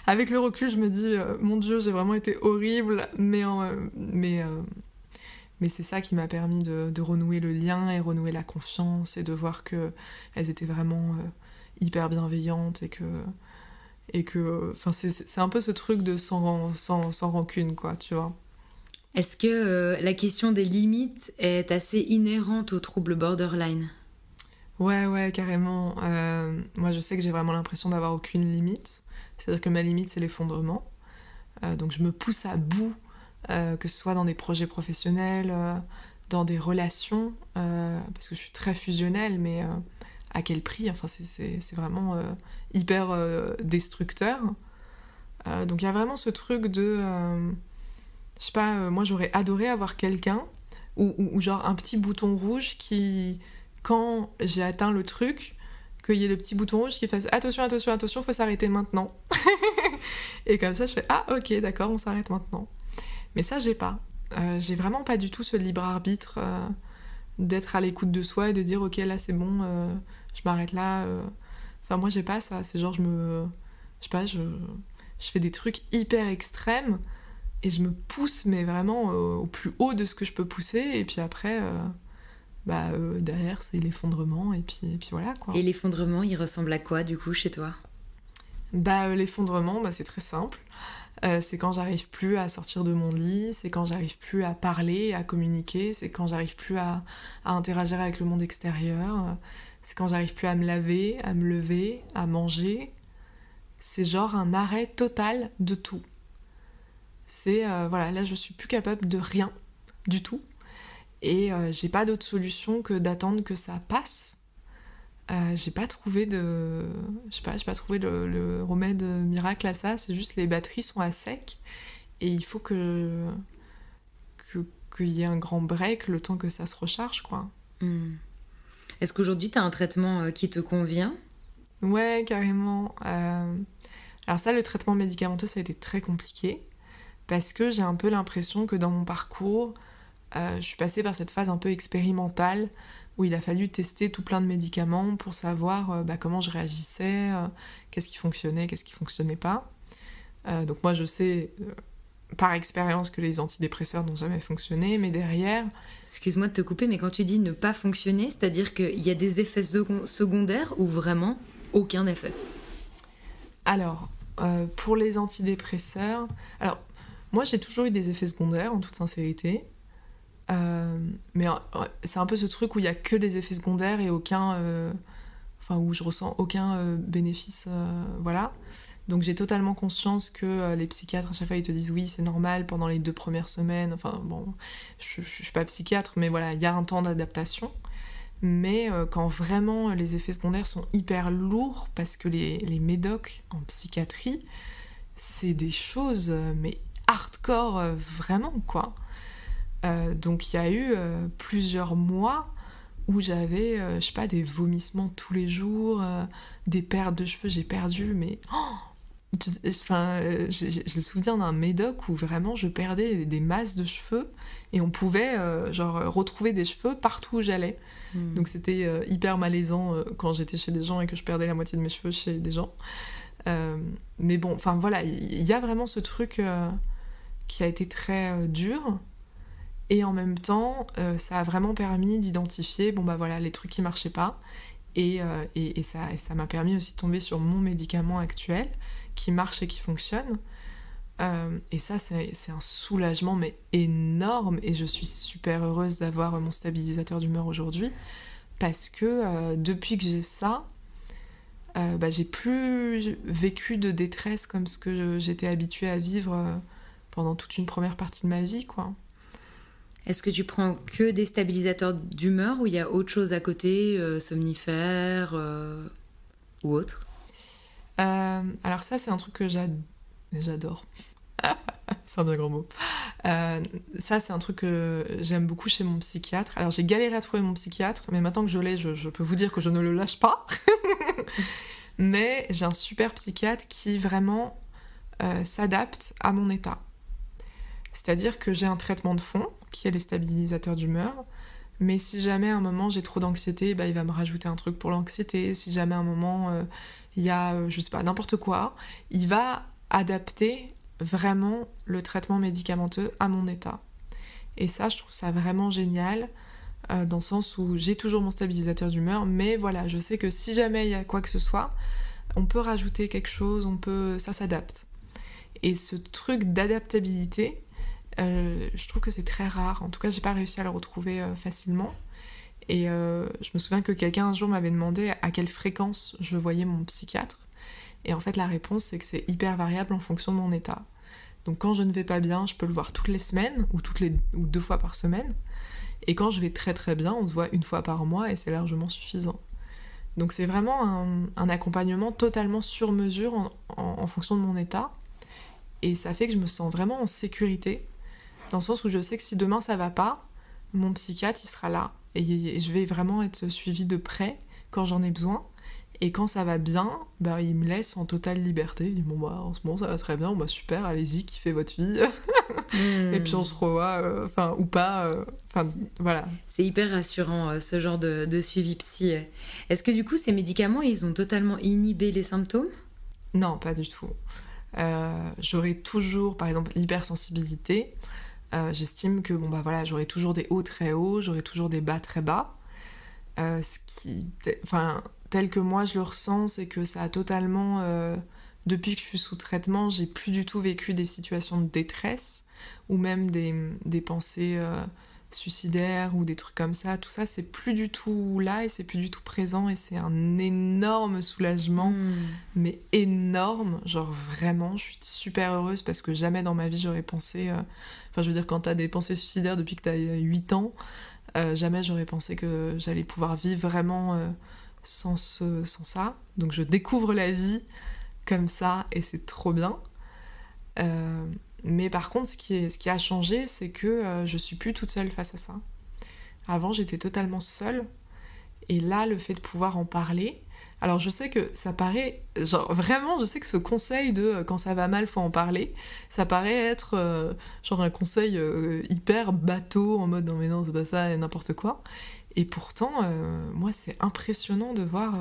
C: avec le recul, je me dis, mon Dieu, j'ai vraiment été horrible, mais c'est ça qui m'a permis de renouer le lien et renouer la confiance et de voir qu'elles étaient vraiment hyper bienveillantes et que c'est un peu ce truc de sans rancune, quoi, tu vois.
B: Est-ce que la question des limites est assez inhérente au trouble borderline ?
C: Ouais, carrément. Moi, je sais que j'ai vraiment l'impression d'avoir aucune limite. C'est-à-dire que ma limite, c'est l'effondrement. Donc, je me pousse à bout, que ce soit dans des projets professionnels, dans des relations, parce que je suis très fusionnelle, mais à quel prix ? Enfin, c'est vraiment hyper destructeur. Donc, il y a vraiment ce truc de... je sais pas, moi, j'aurais adoré avoir quelqu'un, ou genre un petit bouton rouge qui... Quand j'ai atteint le truc, qu'il y ait le petit bouton rouge qui fasse attention, faut s'arrêter maintenant. Et comme ça, je fais ah, ok, d'accord, on s'arrête maintenant. Mais ça, j'ai pas. J'ai vraiment pas du tout ce libre arbitre d'être à l'écoute de soi et de dire ok, là c'est bon, je m'arrête là. Enfin, moi, j'ai pas ça. C'est genre, je sais pas, je fais des trucs hyper extrêmes et je me pousse, mais vraiment au plus haut de ce que je peux pousser. Et puis après. Derrière, c'est l'effondrement, et puis voilà, quoi.
B: Et l'effondrement, il ressemble à quoi, du coup, chez toi ?
C: L'effondrement, c'est très simple. C'est quand j'arrive plus à sortir de mon lit, c'est quand j'arrive plus à parler, à communiquer, c'est quand j'arrive plus à interagir avec le monde extérieur, c'est quand j'arrive plus à me laver, à me lever, à manger. C'est genre un arrêt total de tout. C'est, là, je suis plus capable de rien, du tout. Et j'ai pas d'autre solution que d'attendre que ça passe. J'ai pas trouvé le remède miracle à ça. C'est juste les batteries sont à sec et il faut qu'il y ait un grand break le temps que ça se recharge, quoi.
B: Est-ce qu'aujourd'hui t'as un traitement qui te convient ?
C: Ouais, carrément. Alors ça, le traitement médicamenteux, ça a été très compliqué parce que j'ai un peu l'impression que dans mon parcours je suis passée par cette phase un peu expérimentale où il a fallu tester tout plein de médicaments pour savoir comment je réagissais, qu'est-ce qui fonctionnait, qu'est-ce qui fonctionnait pas. Donc moi je sais par expérience que les antidépresseurs n'ont jamais fonctionné, mais derrière...
B: Excuse-moi de te couper, mais quand tu dis ne pas fonctionner, c'est-à-dire qu'il y a des effets secondaires ou vraiment aucun effet ?
C: Alors, pour les antidépresseurs... Alors, moi j'ai toujours eu des effets secondaires, en toute sincérité. Mais c'est un peu ce truc où il y a que des effets secondaires et aucun où je ressens aucun bénéfice, voilà. Donc j'ai totalement conscience que les psychiatres à chaque fois ils te disent oui c'est normal pendant les 2 premières semaines, enfin bon je suis pas psychiatre mais voilà il y a un temps d'adaptation. Mais quand vraiment les effets secondaires sont hyper lourds, parce que les médocs en psychiatrie, c'est des choses mais hardcore vraiment quoi. Donc il y a eu plusieurs mois où j'avais, je sais pas, des vomissements tous les jours, des pertes de cheveux, j'ai perdu, mais... j'ai le souvenir d'un médoc où vraiment je perdais des masses de cheveux et on pouvait retrouver des cheveux partout où j'allais. Donc c'était hyper malaisant quand j'étais chez des gens et que je perdais la moitié de mes cheveux chez des gens. Mais bon, enfin voilà, il y a vraiment ce truc qui a été très dur. Et en même temps, ça a vraiment permis d'identifier, bon bah voilà, les trucs qui marchaient pas. Et ça m'a permis aussi de tomber sur mon médicament actuel, qui marche et qui fonctionne. Et ça, c'est un soulagement, mais énorme. Et je suis super heureuse d'avoir mon stabilisateur d'humeur aujourd'hui. Parce que depuis que j'ai ça, j'ai plus vécu de détresse comme ce que j'étais habituée à vivre pendant toute une première partie de ma vie, quoi.
B: Est-ce que tu prends que des stabilisateurs d'humeur ou il y a autre chose à côté, somnifères ou autre?
C: Alors ça, c'est un truc que j'adore. C'est un bien grand mot. Ça, c'est un truc que j'aime beaucoup chez mon psychiatre. Alors j'ai galéré à trouver mon psychiatre, mais maintenant que je l'ai, je peux vous dire que je ne le lâche pas. Mais j'ai un super psychiatre qui vraiment s'adapte à mon état. C'est-à-dire que j'ai un traitement de fond, qui est les stabilisateurs d'humeur, mais si jamais à un moment j'ai trop d'anxiété, il va me rajouter un truc pour l'anxiété. Si jamais à un moment il y a, je sais pas, n'importe quoi, il va adapter vraiment le traitement médicamenteux à mon état. Et ça, je trouve ça vraiment génial, dans le sens où j'ai toujours mon stabilisateur d'humeur, mais voilà, je sais que si jamais il y a quoi que ce soit, on peut rajouter quelque chose, ça s'adapte. Et ce truc d'adaptabilité, je trouve que c'est très rare. En tout cas, j'ai pas réussi à le retrouver facilement. Et je me souviens que quelqu'un un jour m'avait demandé à quelle fréquence je voyais mon psychiatre. Et en fait, la réponse, c'est que c'est hyper variable en fonction de mon état. Donc quand je ne vais pas bien, je peux le voir toutes les semaines, ou 2 fois par semaine. Et quand je vais très très bien, on se voit 1 fois par mois, et c'est largement suffisant. Donc c'est vraiment un accompagnement totalement sur mesure en fonction de mon état. Et ça fait que je me sens vraiment en sécurité, dans le sens où je sais que si demain ça va pas, mon psychiatre il sera là. Et je vais vraiment être suivie de près quand j'en ai besoin. Et quand ça va bien, il me laisse en totale liberté. Il dit bon en ce moment ça va très bien, super, allez-y, kiffez votre vie. Et puis on se revoit, ou pas, voilà.
B: C'est hyper rassurant ce genre de suivi psy. Est-ce que du coup ces médicaments ils ont totalement inhibé les symptômes?
C: Non, pas du tout. J'aurai toujours, par exemple, l'hypersensibilité. J'estime que j'aurai toujours des hauts très hauts, j'aurai toujours des bas très bas. Tel que moi je le ressens, c'est que ça a totalement... depuis que je suis sous traitement, j'ai plus du tout vécu des situations de détresse, ou même des pensées suicidaires, ou des trucs comme ça. Tout ça, c'est plus du tout là, et c'est plus du tout présent, et c'est un énorme soulagement, mais énorme. Genre vraiment, je suis super heureuse, parce que jamais dans ma vie j'aurais pensé... quand t'as des pensées suicidaires depuis que t'as 8 ans, jamais j'aurais pensé que j'allais pouvoir vivre vraiment sans ça. Donc je découvre la vie comme ça, et c'est trop bien. Mais par contre, ce qui a changé, c'est que je suis plus toute seule face à ça. Avant, j'étais totalement seule, et là, le fait de pouvoir en parler... Alors je sais que ça paraît... vraiment, je sais que ce conseil de quand ça va mal, faut en parler, ça paraît être un conseil hyper bateau, en mode non mais non, c'est pas ça, et n'importe quoi. Et pourtant, moi, c'est impressionnant de voir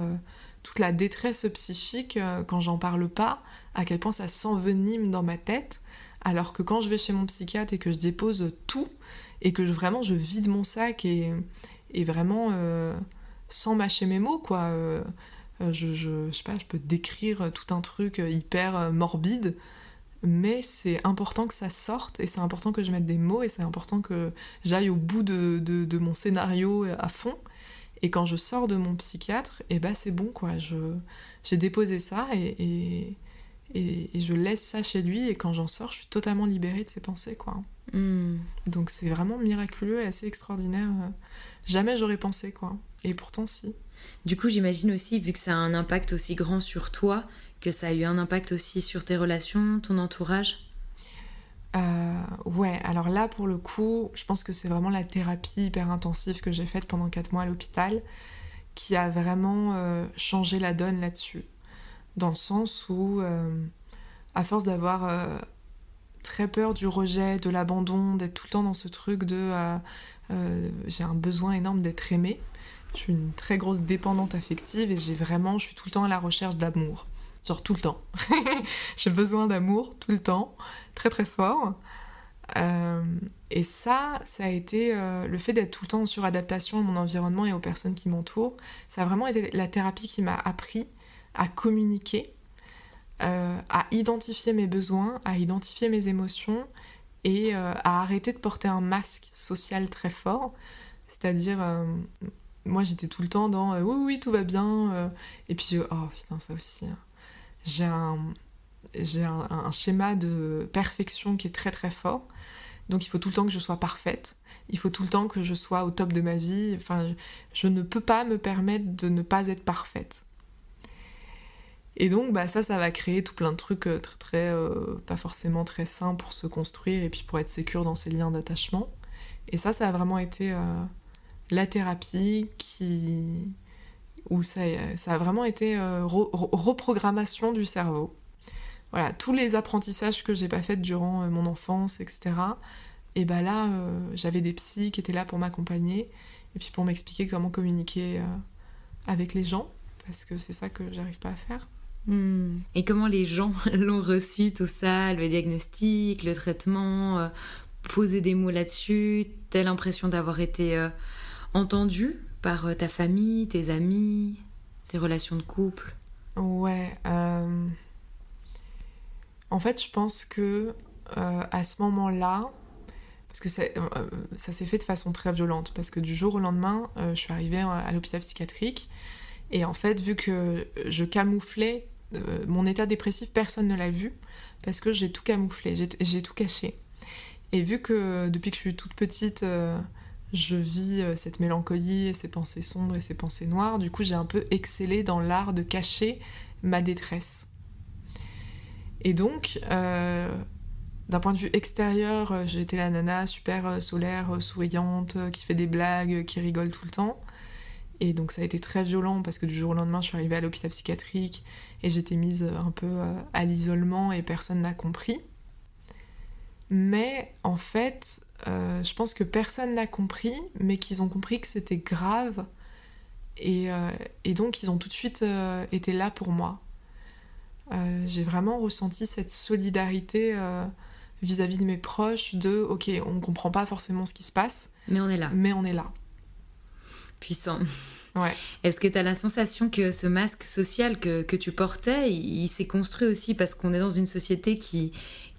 C: toute la détresse psychique quand j'en parle pas, à quel point ça s'envenime dans ma tête, alors que quand je vais chez mon psychiatre et que je dépose tout, et que vraiment je vide mon sac, et vraiment sans mâcher mes mots, quoi... je sais pas, je peux décrire tout un truc hyper morbide, mais c'est important que ça sorte, et c'est important que je mette des mots, et c'est important que j'aille au bout de mon scénario à fond. Et quand je sors de mon psychiatre, c'est bon, quoi. J'ai déposé ça, et je laisse ça chez lui, et quand j'en sors, je suis totalement libérée de ses pensées, quoi. Donc c'est vraiment miraculeux et assez extraordinaire. Jamais j'aurais pensé, quoi. Et pourtant, si.
B: Du coup, j'imagine aussi, vu que ça a un impact aussi grand sur toi, que ça a eu un impact aussi sur tes relations, ton entourage.
C: Ouais, alors là, pour le coup, je pense que c'est vraiment la thérapie hyper intensive que j'ai faite pendant 4 mois à l'hôpital qui a vraiment changé la donne là-dessus. Dans le sens où, à force d'avoir très peur du rejet, de l'abandon, d'être tout le temps dans ce truc de j'ai un besoin énorme d'être aimée. Je suis une très grosse dépendante affective et je suis tout le temps à la recherche d'amour. Genre tout le temps. J'ai besoin d'amour tout le temps, très très fort. Et ça a été le fait d'être tout le temps en suradaptation à mon environnement et aux personnes qui m'entourent. Ça a vraiment été la thérapie qui m'a appris à communiquer, à identifier mes besoins, à identifier mes émotions et à arrêter de porter un masque social très fort. C'est-à-dire, moi j'étais tout le temps dans oui, tout va bien. Et puis, oh putain, ça aussi. J'ai un schéma de perfection qui est très très fort. Donc il faut tout le temps que je sois parfaite. Il faut tout le temps que je sois au top de ma vie. Enfin, je ne peux pas me permettre de ne pas être parfaite. Et donc ça va créer tout plein de trucs très, pas forcément très sains pour se construire et puis pour être sécure dans ses liens d'attachement. Et ça a vraiment été la thérapie où ça a vraiment été reprogrammation du cerveau. Voilà, tous les apprentissages que j'ai pas faits durant mon enfance, etc. Et là, j'avais des psys qui étaient là pour m'accompagner et puis pour m'expliquer comment communiquer avec les gens, parce que c'est ça que j'arrive pas à faire.
B: Et comment les gens l'ont reçu, tout ça, le diagnostic, le traitement, poser des mots là-dessus? T'as l'impression d'avoir été entendue par ta famille, tes amis, tes relations de couple?
C: Ouais, en fait, je pense que à ce moment-là, parce que ça s'est fait de façon très violente, parce que du jour au lendemain, je suis arrivée à l'hôpital psychiatrique, et en fait, vu que je camouflais mon état dépressif, personne ne l'a vu, parce que j'ai tout camouflé, j'ai tout caché. Et vu que depuis que je suis toute petite, je vis cette mélancolie, et ces pensées sombres et ces pensées noires, du coup, j'ai un peu excellé dans l'art de cacher ma détresse. Et donc, d'un point de vue extérieur, j'étais la nana super solaire, souriante, qui fait des blagues, qui rigole tout le temps. Et donc ça a été très violent parce que du jour au lendemain, je suis arrivée à l'hôpital psychiatrique et j'étais mise un peu à l'isolement et personne n'a compris. Mais en fait, je pense que personne n'a compris, mais qu'ils ont compris que c'était grave. Et donc ils ont tout de suite été là pour moi. J'ai vraiment ressenti cette solidarité vis-à-vis de mes proches de « Ok, on ne comprend pas forcément ce qui se passe.
B: Mais on est là. »
C: Mais on est là.
B: Puissant.
C: Ouais.
B: Est-ce que tu as la sensation que ce masque social que tu portais, il s'est construit aussi parce qu'on est dans une société qui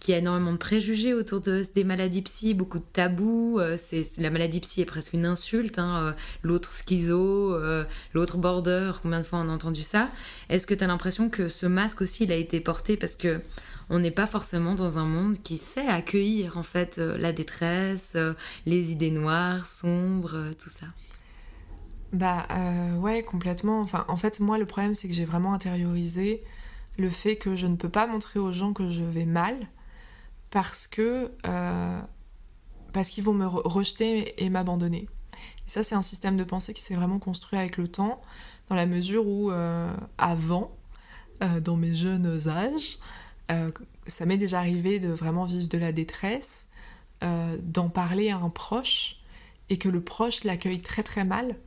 B: a énormément de préjugés autour des maladies psy, beaucoup de tabous. La maladie psy est presque une insulte. L'autre schizo, l'autre border, combien de fois on a entendu ça? Est-ce que tu as l'impression que ce masque aussi, il a été porté parce que on n'est pas forcément dans un monde qui sait accueillir en fait la détresse, les idées noires, sombres, tout ça?
C: Ouais, complètement. Enfin, en fait, moi, le problème, c'est que j'ai vraiment intériorisé le fait que je ne peux pas montrer aux gens que je vais mal parce qu'ils vont me rejeter et m'abandonner. Et ça, c'est un système de pensée qui s'est vraiment construit avec le temps, dans la mesure où, avant, dans mes jeunes âges, ça m'est déjà arrivé de vraiment vivre de la détresse, d'en parler à un proche, et que le proche l'accueille très très mal,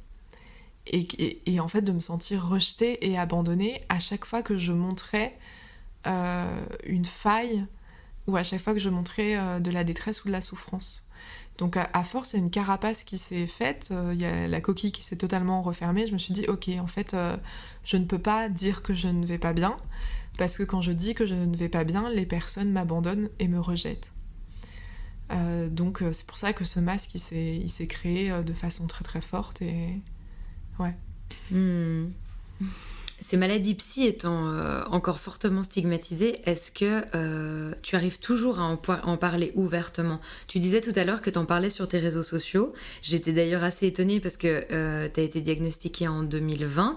C: et en fait de me sentir rejetée et abandonnée à chaque fois que je montrais une faille, ou à chaque fois que je montrais de la détresse ou de la souffrance. Donc à force, il y a une carapace qui s'est faite, il y a la coquille qui s'est totalement refermée. Je me suis dit, ok, en fait, je ne peux pas dire que je ne vais pas bien, parce que quand je dis que je ne vais pas bien, les personnes m'abandonnent et me rejettent. Donc c'est pour ça que ce masque, il s'est créé de façon très très forte, et ouais.
B: Ces maladies psy étant encore fortement stigmatisées, est-ce que tu arrives toujours à en parler ouvertement? Tu disais tout à l'heure que tu en parlais sur tes réseaux sociaux. J'étais d'ailleurs assez étonnée parce que tu as été diagnostiquée en 2020.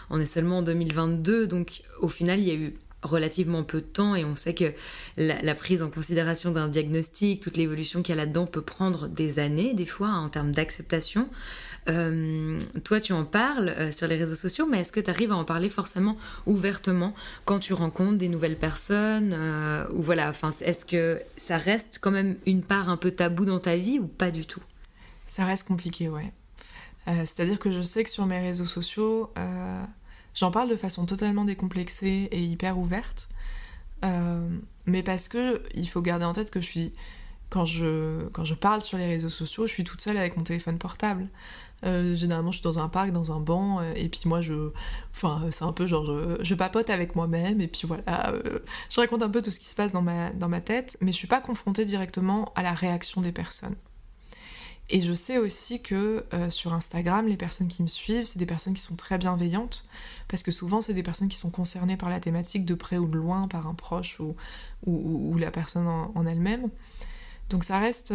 B: On est seulement en 2022, donc au final, il y a eu relativement peu de temps et on sait que la prise en considération d'un diagnostic, toute l'évolution qu'il y a là-dedans peut prendre des années, des fois, en termes d'acceptation. Toi, tu en parles sur les réseaux sociaux, mais est-ce que tu arrives à en parler forcément ouvertement quand tu rencontres des nouvelles personnes ou voilà, enfin, est-ce que ça reste quand même une part un peu taboue dans ta vie ou pas du tout?
C: Ça reste compliqué, ouais. C'est-à-dire que je sais que sur mes réseaux sociaux, j'en parle de façon totalement décomplexée et hyper ouverte, mais parce que il faut garder en tête que quand je parle sur les réseaux sociaux, je suis toute seule avec mon téléphone portable. Généralement, je suis dans un parc, dans un banc, et puis moi, c'est un peu genre, je papote avec moi-même, et puis voilà, je raconte un peu tout ce qui se passe dans ma tête, mais je suis pas confrontée directement à la réaction des personnes. Et je sais aussi que sur Instagram, les personnes qui me suivent, c'est des personnes qui sont très bienveillantes, parce que souvent, c'est des personnes qui sont concernées par la thématique de près ou de loin, par un proche ou la personne en elle-même. Donc ça reste...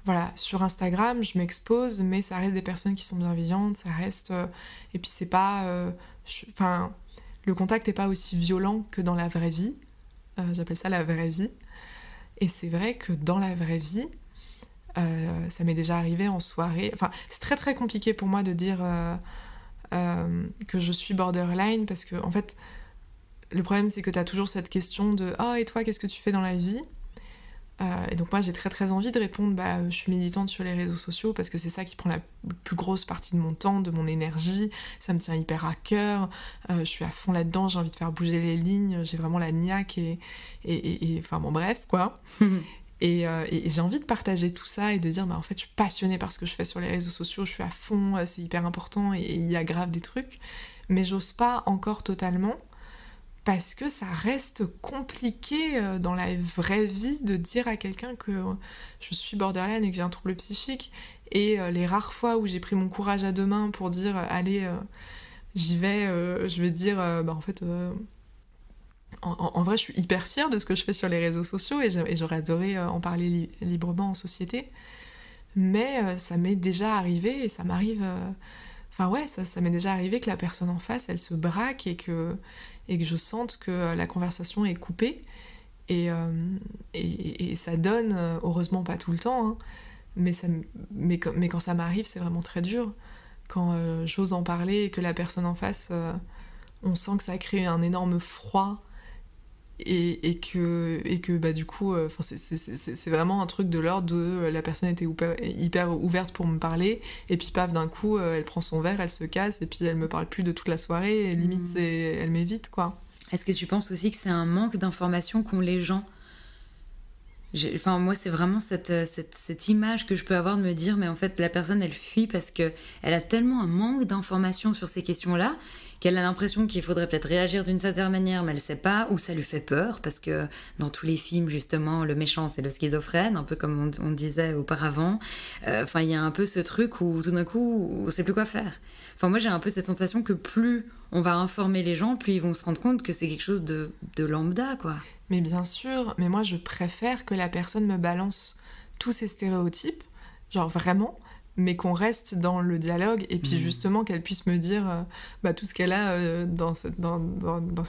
C: Voilà, sur Instagram, je m'expose, mais ça reste des personnes qui sont bienveillantes, ça reste... et puis c'est pas... le contact n'est pas aussi violent que dans la vraie vie. J'appelle ça la vraie vie. Et c'est vrai que dans la vraie vie, ça m'est déjà arrivé en soirée... Enfin, c'est très très compliqué pour moi de dire que je suis borderline, parce que, en fait, le problème, c'est que t'as toujours cette question de « Oh, et toi, qu'est-ce que tu fais dans la vie ?» Et donc moi j'ai très très envie de répondre je suis militante sur les réseaux sociaux parce que c'est ça qui prend la plus grosse partie de mon temps, de mon énergie, ça me tient hyper à cœur, je suis à fond là-dedans, j'ai envie de faire bouger les lignes, j'ai vraiment la niaque et enfin bon bref quoi. Et j'ai envie de partager tout ça et de dire en fait je suis passionnée par ce que je fais sur les réseaux sociaux, je suis à fond, c'est hyper important et il y a grave des trucs, mais j'ose pas encore totalement. Parce que ça reste compliqué dans la vraie vie de dire à quelqu'un que je suis borderline et que j'ai un trouble psychique. Et les rares fois où j'ai pris mon courage à deux mains pour dire allez, j'y vais, je vais dire en fait, en vrai, je suis hyper fière de ce que je fais sur les réseaux sociaux et j'aurais adoré en parler librement en société. Mais ça m'est déjà arrivé et ça m'arrive. Enfin ouais, ça m'est déjà arrivé que la personne en face, elle se braque et que je sente que la conversation est coupée. Et ça donne, heureusement pas tout le temps, hein, mais quand ça m'arrive, c'est vraiment très dur. Quand j'ose en parler et que la personne en face, on sent que ça crée un énorme froid et que du coup c'est vraiment un truc de l'ordre de la personne était hyper ouverte pour me parler et puis paf d'un coup elle prend son verre, elle se casse et puis elle me parle plus de toute la soirée et limite elle m'évite quoi.
B: Est-ce que tu penses aussi que c'est un manque d'informations qu'ont les gens? Enfin, moi, c'est vraiment cette image que je peux avoir de me dire, mais en fait, la personne, elle fuit parce qu'elle a tellement un manque d'informations sur ces questions-là qu'elle a l'impression qu'il faudrait peut-être réagir d'une certaine manière, mais elle ne sait pas, ou ça lui fait peur, parce que dans tous les films, justement, le méchant, c'est le schizophrène, un peu comme on disait auparavant. Enfin, il y a un peu ce truc où, tout d'un coup, on ne sait plus quoi faire. Enfin, moi, j'ai un peu cette sensation que plus on va informer les gens, plus ils vont se rendre compte que c'est quelque chose de lambda, quoi.
C: Mais bien sûr, mais moi je préfère que la personne me balance tous ces stéréotypes, genre vraiment, mais qu'on reste dans le dialogue et puis justement qu'elle puisse me dire tout ce qu'elle a dans sa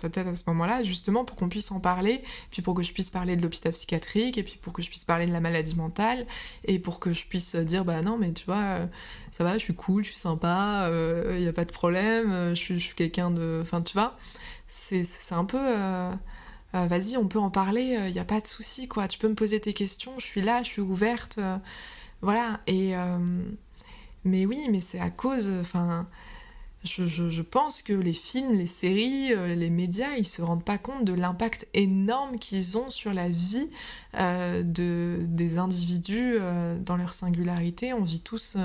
C: tête à ce moment-là, justement pour qu'on puisse en parler, puis pour que je puisse parler de l'hôpital psychiatrique et puis pour que je puisse parler de la maladie mentale et pour que je puisse dire non mais tu vois, ça va, je suis cool, je suis sympa, y a pas de problème, je suis quelqu'un de... Enfin tu vois, c'est un peu... vas-y, on peut en parler, y a pas de souci, quoi. Tu peux me poser tes questions, je suis là, je suis ouverte, voilà. Mais oui, mais c'est à cause... Enfin, je pense que les films, les séries, les médias, ils se rendent pas compte de l'impact énorme qu'ils ont sur la vie des individus dans leur singularité. On vit tous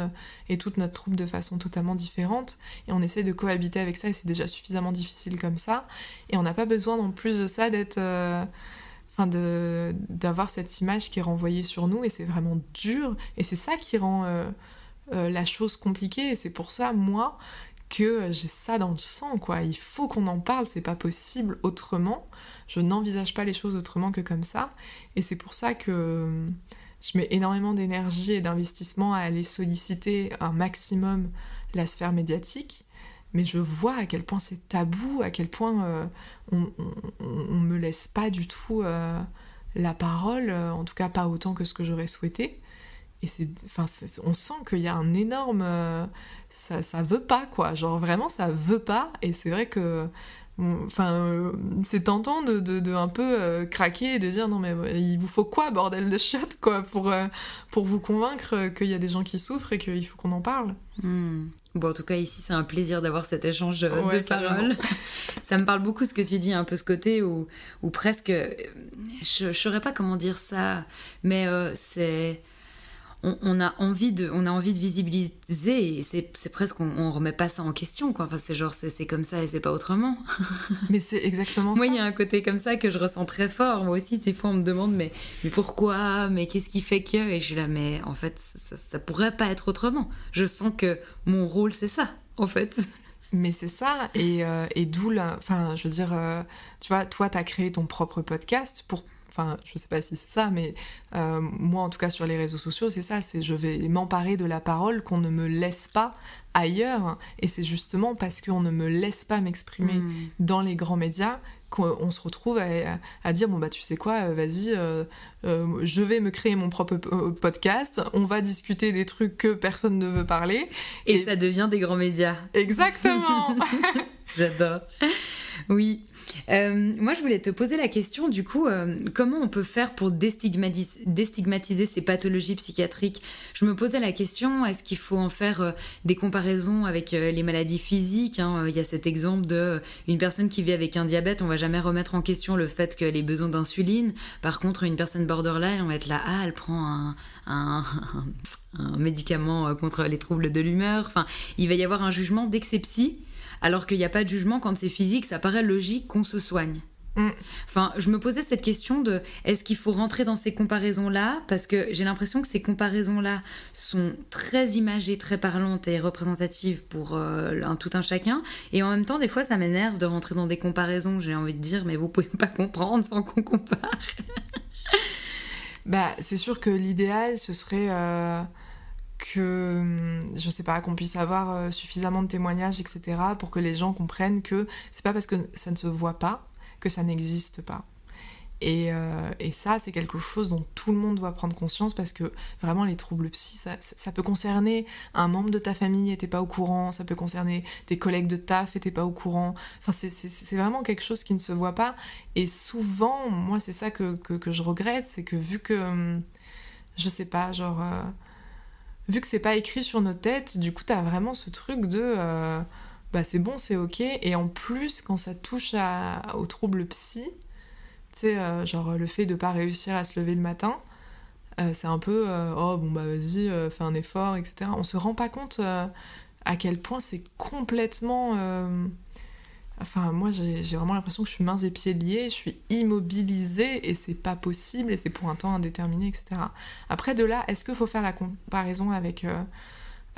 C: et toute notre troupe de façon totalement différente et on essaie de cohabiter avec ça et c'est déjà suffisamment difficile comme ça. Et on n'a pas besoin non plus de ça d'être... d'avoir cette image qui est renvoyée sur nous et c'est vraiment dur et c'est ça qui rend la chose compliquée et c'est pour ça, moi, que j'ai ça dans le sang, quoi. Il faut qu'on en parle, c'est pas possible autrement. Je n'envisage pas les choses autrement que comme ça. Et c'est pour ça que je mets énormément d'énergie et d'investissement à aller solliciter un maximum la sphère médiatique. Mais je vois à quel point c'est tabou, à quel point on me laisse pas du tout la parole, en tout cas pas autant que ce que j'aurais souhaité. Et on sent qu'il y a un énorme... ça veut pas, quoi. Genre, vraiment, ça veut pas. Et c'est vrai que... c'est tentant de un peu craquer et de dire non mais il vous faut quoi, bordel de chiottes, quoi, pour vous convaincre qu'il y a des gens qui souffrent et qu'il faut qu'on en parle.
B: Bon, en tout cas, ici, c'est un plaisir d'avoir cet échange de paroles. Ça me parle beaucoup ce que tu dis, un peu ce côté où presque... Je saurais pas comment dire ça, mais c'est... On a envie de visibiliser et c'est presque on remet pas ça en question, quoi. Enfin, c'est genre c'est comme ça et c'est pas autrement.
C: Mais c'est exactement
B: Moi,
C: ça.
B: il y a un côté comme ça que je ressens très fort. Moi aussi, des fois on me demande mais pourquoi, mais qu'est-ce qui fait que, et je suis là mais en fait ça pourrait pas être autrement. Je sens que mon rôle c'est ça en fait.
C: Mais c'est ça, et d'où je veux dire, tu vois, toi t'as créé ton propre podcast pour... Enfin, je sais pas si c'est ça, mais moi, en tout cas, sur les réseaux sociaux, c'est ça, je vais m'emparer de la parole qu'on ne me laisse pas ailleurs. Et c'est justement parce qu'on ne me laisse pas m'exprimer dans les grands médias qu'on se retrouve à dire, bon, bah, tu sais quoi, vas-y, je vais me créer mon propre podcast, on va discuter des trucs que personne ne veut parler.
B: Et ça devient des grands médias.
C: Exactement.
B: J'adore. Oui. Moi, je voulais te poser la question, du coup, comment on peut faire pour déstigmatiser ces pathologies psychiatriques ? Je me posais la question, est-ce qu'il faut en faire des comparaisons avec les maladies physiques, hein ? Il y a cet exemple d'une personne qui vit avec un diabète, on va jamais remettre en question le fait qu'elle ait besoin d'insuline. Par contre, une personne borderline, on va être là, elle prend un médicament contre les troubles de l'humeur. Enfin, il va y avoir un jugement dès que c'est psy. Alors qu'il n'y a pas de jugement quand c'est physique, ça paraît logique qu'on se soigne. Enfin, je me posais cette question de est-ce qu'il faut rentrer dans ces comparaisons-là ? Parce que j'ai l'impression que ces comparaisons-là sont très imagées, très parlantes et représentatives pour tout un chacun. Et en même temps, des fois, ça m'énerve de rentrer dans des comparaisons. J'ai envie de dire, mais vous pouvez pas comprendre sans qu'on compare.
C: Bah, c'est sûr que l'idéal, ce serait... que, je sais pas, qu'on puisse avoir suffisamment de témoignages, etc., pour que les gens comprennent que c'est pas parce que ça ne se voit pas que ça n'existe pas. Et ça, c'est quelque chose dont tout le monde doit prendre conscience, parce que vraiment, les troubles psy, ça peut concerner un membre de ta famille et t'es pas au courant, ça peut concerner tes collègues de taf et t'es pas au courant. Enfin, c'est vraiment quelque chose qui ne se voit pas. Et souvent, moi, c'est ça que je regrette, c'est que vu que, je sais pas, genre... vu que c'est pas écrit sur nos têtes, du coup t'as vraiment ce truc de bah c'est bon, c'est ok. Et en plus, quand ça touche aux troubles psy, tu sais, genre le fait de pas réussir à se lever le matin, c'est un peu oh bon bah vas-y, fais un effort, etc. On se rend pas compte à quel point c'est complètement... Enfin, moi, j'ai vraiment l'impression que je suis mains et pieds liés, je suis immobilisée et c'est pas possible et c'est pour un temps indéterminé, etc. Après, de là, est-ce qu'il faut faire la comparaison avec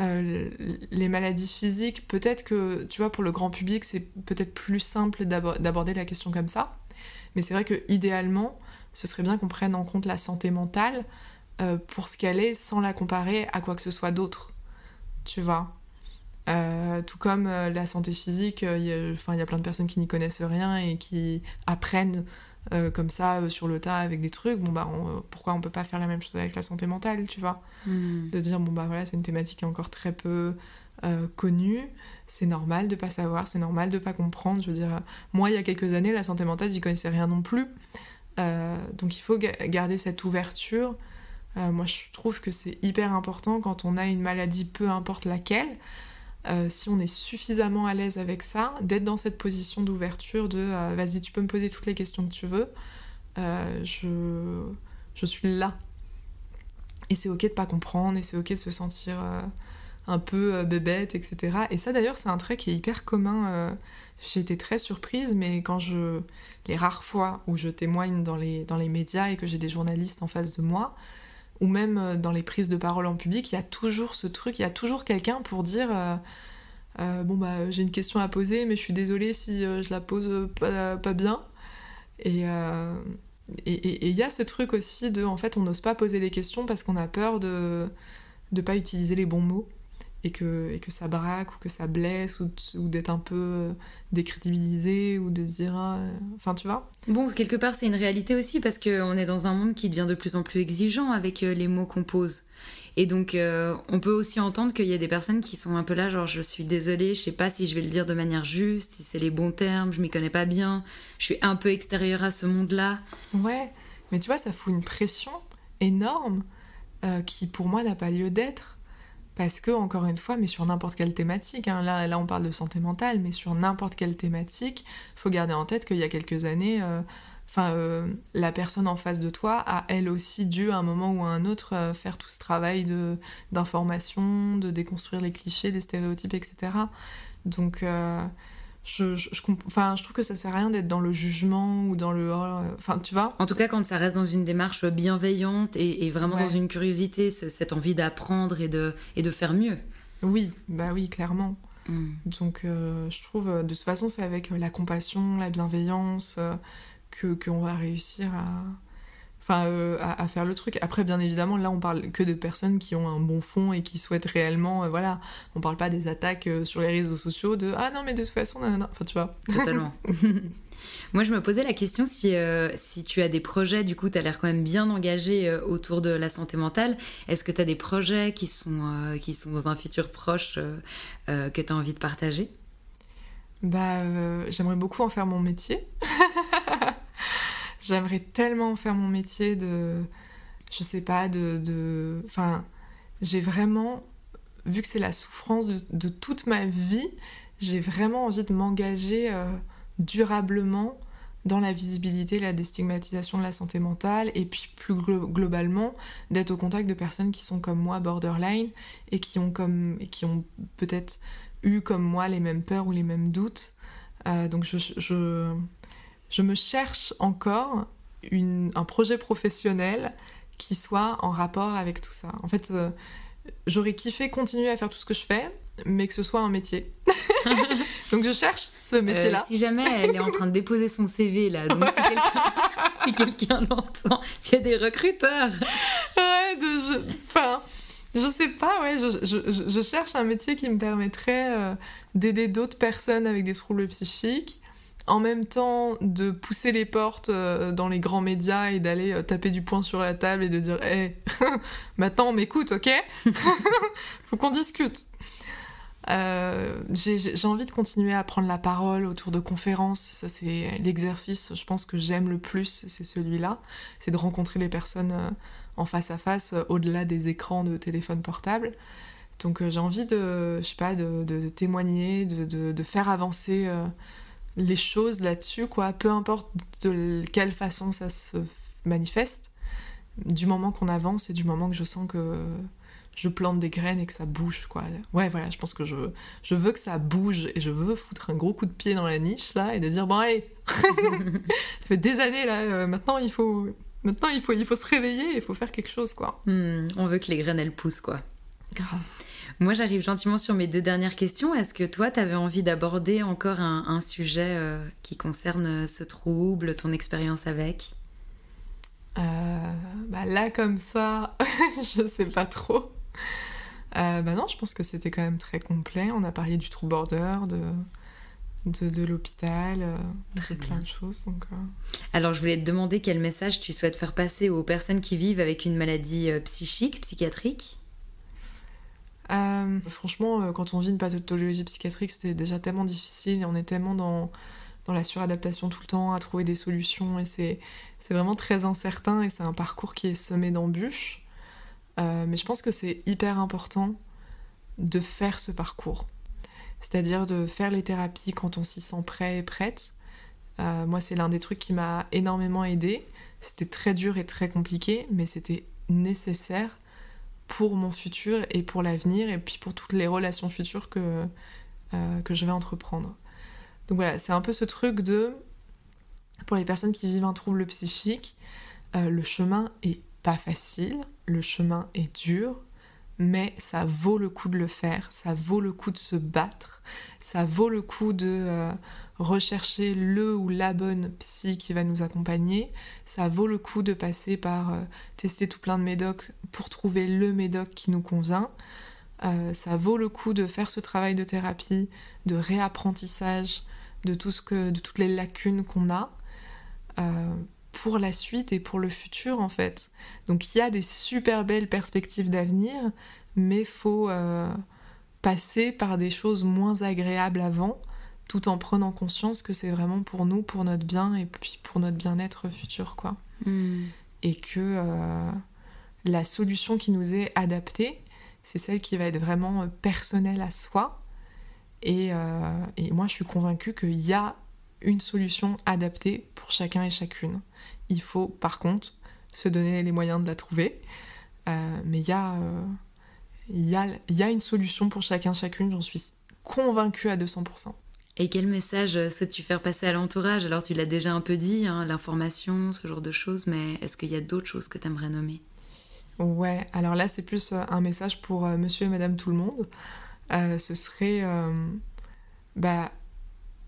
C: les maladies physiques ? Peut-être que, tu vois, pour le grand public, c'est peut-être plus simple d'aborder la question comme ça. Mais c'est vrai que idéalement, ce serait bien qu'on prenne en compte la santé mentale pour ce qu'elle est sans la comparer à quoi que ce soit d'autre. Tu vois ? Tout comme la santé physique, il y a plein de personnes qui n'y connaissent rien et qui apprennent comme ça sur le tas avec des trucs. Bon bah pourquoi on peut pas faire la même chose avec la santé mentale, tu vois ? De dire bon bah voilà, c'est une thématique qui est encore très peu connue, c'est normal de pas savoir, c'est normal de pas comprendre. Je veux dire, moi il y a quelques années la santé mentale j'y connaissais rien non plus, donc il faut garder cette ouverture. Moi je trouve que c'est hyper important quand on a une maladie, peu importe laquelle. Si on est suffisamment à l'aise avec ça, d'être dans cette position d'ouverture de vas-y, tu peux me poser toutes les questions que tu veux, je suis là. Et c'est ok de pas comprendre, et c'est ok de se sentir un peu bébête, etc. Et ça d'ailleurs, c'est un trait qui est hyper commun. J'ai été très surprise, mais les rares fois où je témoigne dans les médias et que j'ai des journalistes en face de moi, ou même dans les prises de parole en public, il y a toujours ce truc, il y a toujours quelqu'un pour dire J'ai une question à poser, mais je suis désolée si je la pose pas bien. Et il y a ce truc aussi de, en fait, on n'ose pas poser les questions parce qu'on a peur de pas utiliser les bons mots et que ça braque ou que ça blesse ou d'être un peu décrédibilisé ou de dire... Enfin, tu vois ?
B: Bon, quelque part, c'est une réalité aussi parce qu'on est dans un monde qui devient de plus en plus exigeant avec les mots qu'on pose. Et donc, on peut aussi entendre qu'il y a des personnes qui sont un peu là, genre, je suis désolée, je sais pas si je vais le dire de manière juste, si c'est les bons termes, je m'y connais pas bien, je suis un peu extérieure à ce monde-là.
C: Ouais, mais tu vois, ça fout une pression énorme qui, pour moi, n'a pas lieu d'être. Parce que, encore une fois, mais sur n'importe quelle thématique, hein, là on parle de santé mentale, mais sur n'importe quelle thématique, faut garder en tête qu'il y a quelques années... la personne en face de toi a elle aussi dû à un moment ou à un autre faire tout ce travail d'information, de déconstruire les clichés, les stéréotypes, etc. Donc je trouve que ça sert à rien d'être dans le jugement ou dans le... Enfin, tu vois ?
B: En tout cas, quand ça reste dans une démarche bienveillante et vraiment
C: Ouais.
B: dans une curiosité, cette envie d'apprendre et de faire mieux.
C: Oui, clairement. Donc je trouve, de toute façon, c'est avec la compassion, la bienveillance... qu'on va réussir à faire le truc. Après, bien évidemment, là, on parle que de personnes qui ont un bon fond et qui souhaitent réellement... voilà, on parle pas des attaques sur les réseaux sociaux de « Ah non, mais de toute façon, nanana. » Enfin, tu vois.
B: Totalement. Moi, je me posais la question si tu as des projets, du coup, tu as l'air quand même bien engagé autour de la santé mentale. Est-ce que tu as des projets qui sont dans un futur proche que tu as envie de partager ?
C: J'aimerais beaucoup en faire mon métier. J'aimerais tellement en faire mon métier je sais pas, enfin, j'ai vraiment, vu que c'est la souffrance de toute ma vie, j'ai vraiment envie de m'engager durablement dans la visibilité, la déstigmatisation de la santé mentale, et puis plus globalement, d'être au contact de personnes qui sont comme moi, borderline, et qui ont peut-être eu comme moi les mêmes peurs ou les mêmes doutes. Donc je me cherche encore un projet professionnel qui soit en rapport avec tout ça. En fait, j'aurais kiffé continuer à faire tout ce que je fais, mais que ce soit un métier. Donc je cherche ce métier-là.
B: Si jamais elle est en train de déposer son CV là, donc si quelqu'un l'entend, s'il y a des recruteurs.
C: Ouais, je sais pas, ouais, je cherche un métier qui me permettrait d'aider d'autres personnes avec des troubles psychiques, en même temps de pousser les portes dans les grands médias et d'aller taper du poing sur la table et de dire hey, maintenant on m'écoute, ok. Faut qu'on discute. J'ai envie de continuer à prendre la parole autour de conférences. Ça, c'est l'exercice, je pense, que j'aime le plus, c'est celui-là. C'est de rencontrer les personnes en face à face, au-delà des écrans de téléphone portable. Donc j'ai envie de témoigner, de faire avancer les choses là-dessus, quoi. Peu importe de quelle façon ça se manifeste, du moment qu'on avance et du moment que je sens que je plante des graines et que ça bouge, quoi. Ouais, voilà, je pense que je veux que ça bouge et je veux foutre un gros coup de pied dans la niche, là, et de dire, bon, allez, ça fait des années, là, maintenant, il faut se réveiller, il faut faire quelque chose, quoi.
B: On veut que les graines, elles poussent, quoi.
C: Grave.
B: Moi, j'arrive gentiment sur mes 2 dernières questions. Est-ce que toi, t'avais envie d'aborder encore un sujet qui concerne ce trouble, ton expérience avec ?
C: Là, comme ça, je sais pas trop. Non, je pense que c'était quand même très complet. On a parlé du trouble border, de l'hôpital, de plein de choses. Donc,
B: Alors, je voulais te demander quel message tu souhaites faire passer aux personnes qui vivent avec une maladie psychiatrique.
C: Franchement, quand on vit une pathologie psychiatrique, c'est déjà tellement difficile et on est tellement dans la suradaptation tout le temps, à trouver des solutions, et c'est vraiment très incertain et c'est un parcours qui est semé d'embûches. Mais je pense que c'est hyper important de faire ce parcours. C'est-à-dire de faire les thérapies quand on s'y sent prêt et prête. Moi, c'est l'un des trucs qui m'a énormément aidée. C'était très dur et très compliqué, mais c'était nécessaire pour mon futur et pour l'avenir, et puis pour toutes les relations futures que je vais entreprendre. Donc voilà, c'est un peu ce truc pour les personnes qui vivent un trouble psychique, le chemin est pas facile, le chemin est dur, mais ça vaut le coup de le faire, ça vaut le coup de se battre, ça vaut le coup de rechercher le ou la bonne psy qui va nous accompagner, ça vaut le coup de passer par tester tout plein de médocs pour trouver le médoc qui nous convient, ça vaut le coup de faire ce travail de thérapie, de réapprentissage de toutes les lacunes qu'on a pour la suite et pour le futur en fait. Donc il y a des super belles perspectives d'avenir, mais faut passer par des choses moins agréables avant, tout en prenant conscience que c'est vraiment pour nous, pour notre bien et puis pour notre bien-être futur quoi. Et que la solution qui nous est adaptée, c'est celle qui va être vraiment personnelle à soi. Et moi, je suis convaincue qu'il y a une solution adaptée pour chacun et chacune. Il faut, par contre, se donner les moyens de la trouver. Mais il y a une solution pour chacun, chacune, j'en suis convaincue à 200%.
A: Et quel message souhaites-tu faire passer à l'entourage? Alors, tu l'as déjà un peu dit, hein, l'information, ce genre de choses, mais est-ce qu'il y a d'autres choses que tu aimerais nommer?
C: Ouais, alors là, c'est plus un message pour monsieur et madame tout le monde. Ce serait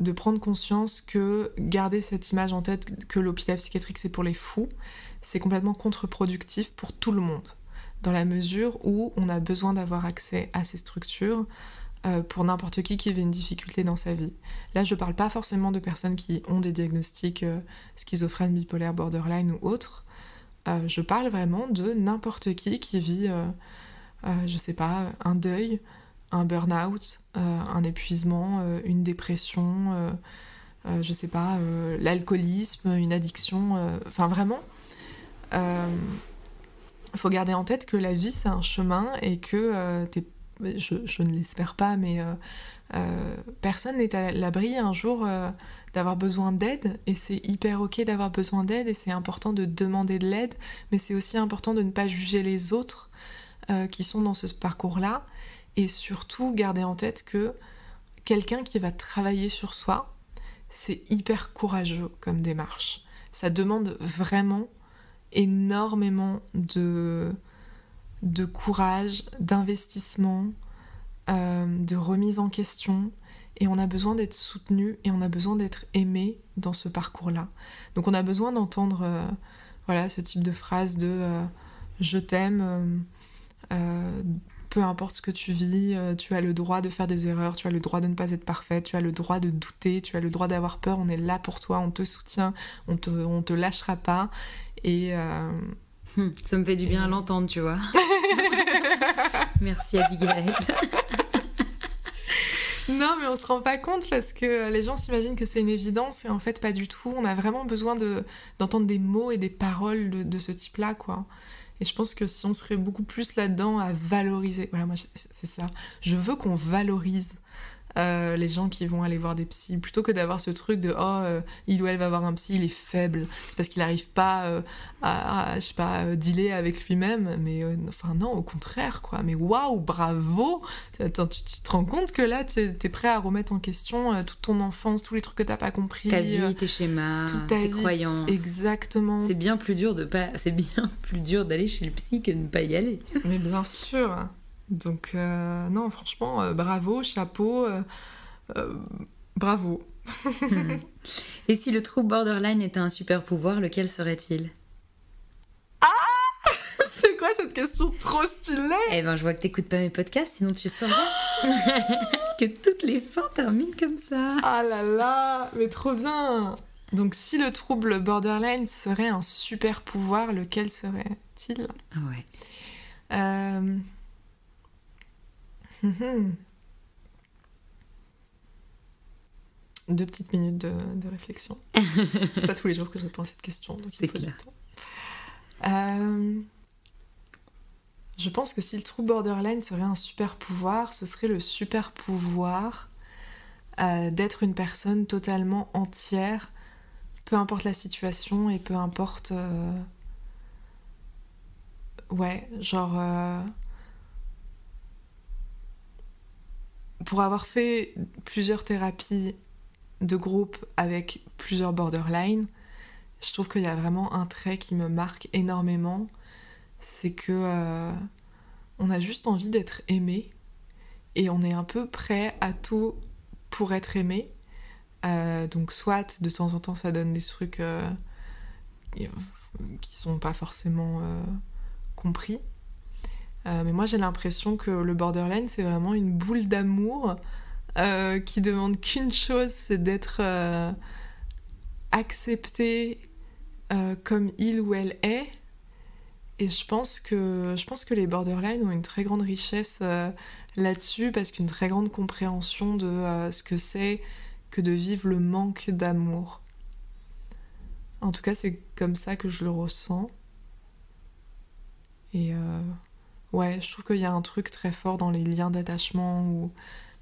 C: de prendre conscience que garder cette image en tête que l'hôpital psychiatrique c'est pour les fous, c'est complètement contre-productif pour tout le monde, dans la mesure où on a besoin d'avoir accès à ces structures pour n'importe qui vit une difficulté dans sa vie. Là, je parle pas forcément de personnes qui ont des diagnostics schizophrène, bipolaire, borderline ou autres. Je parle vraiment de n'importe qui vit, je sais pas, un deuil, un burn-out, un épuisement, une dépression, je sais pas, l'alcoolisme, une addiction, enfin vraiment, faut garder en tête que la vie c'est un chemin et que je ne l'espère pas, mais personne n'est à l'abri un jour d'avoir besoin d'aide, et c'est hyper ok d'avoir besoin d'aide, et c'est important de demander de l'aide, mais c'est aussi important de ne pas juger les autres qui sont dans ce parcours-là, et surtout garder en tête que quelqu'un qui va travailler sur soi, c'est hyper courageux comme démarche. Ça demande vraiment énormément de courage, d'investissement, de remise en question, et on a besoin d'être soutenu et on a besoin d'être aimé dans ce parcours-là. Donc on a besoin d'entendre ce type de phrase de je t'aime, peu importe ce que tu vis, tu as le droit de faire des erreurs, tu as le droit de ne pas être parfaite, tu as le droit de douter, tu as le droit d'avoir peur, on est là pour toi, on te soutient, on te lâchera pas. Et
A: ça me fait du bien à l'entendre, tu vois. Merci Abigail.
C: Non, mais on se rend pas compte parce que les gens s'imaginent que c'est une évidence, et en fait pas du tout. On a vraiment besoin d'entendre des mots et des paroles de ce type-là, quoi. Et je pense que si on serait beaucoup plus là-dedans à valoriser... Voilà, moi, c'est ça. Je veux qu'on valorise les gens qui vont aller voir des psys, plutôt que d'avoir ce truc de il ou elle va voir un psy, il est faible, c'est parce qu'il n'arrive pas à je sais pas, dealer avec lui-même, mais enfin non, au contraire quoi, mais waouh, bravo. Attends, tu te rends compte que là t'es prêt à remettre en question toute ton enfance, tous les trucs que t'as pas compris,
A: ta vie, tes schémas, tes croyances.
C: Exactement.
A: C'est bien plus dur d'aller chez le psy que de ne pas y aller.
C: Mais bien sûr. Donc non, franchement, bravo, chapeau, bravo.
A: Et si le trouble borderline était un super pouvoir, lequel serait-il?
C: C'est quoi cette question trop stylée?
A: Eh ben, je vois que t'écoutes pas mes podcasts, sinon tu saurais que toutes les fins terminent comme ça.
C: Ah là là, mais trop bien. Donc si le trouble borderline serait un super pouvoir, lequel serait-il?
A: Ouais.
C: 2 petites minutes de réflexion. C'est pas tous les jours que je réponds à cette question, donc il faut du temps. Je pense que si le trouble borderline serait un super pouvoir, ce serait le super pouvoir d'être une personne totalement entière, peu importe la situation et peu importe... pour avoir fait plusieurs thérapies de groupe avec plusieurs borderline, je trouve qu'il y a vraiment un trait qui me marque énormément, c'est que on a juste envie d'être aimé et on est un peu prêt à tout pour être aimé. Donc soit de temps en temps ça donne des trucs qui sont pas forcément compris. Mais moi j'ai l'impression que le borderline c'est vraiment une boule d'amour qui demande qu'une chose, c'est d'être accepté comme il ou elle est. Et je pense que les borderline ont une très grande richesse là-dessus, parce qu'une très grande compréhension de ce que c'est que de vivre le manque d'amour. En tout cas, c'est comme ça que je le ressens. Et ouais, je trouve qu'il y a un truc très fort dans les liens d'attachement où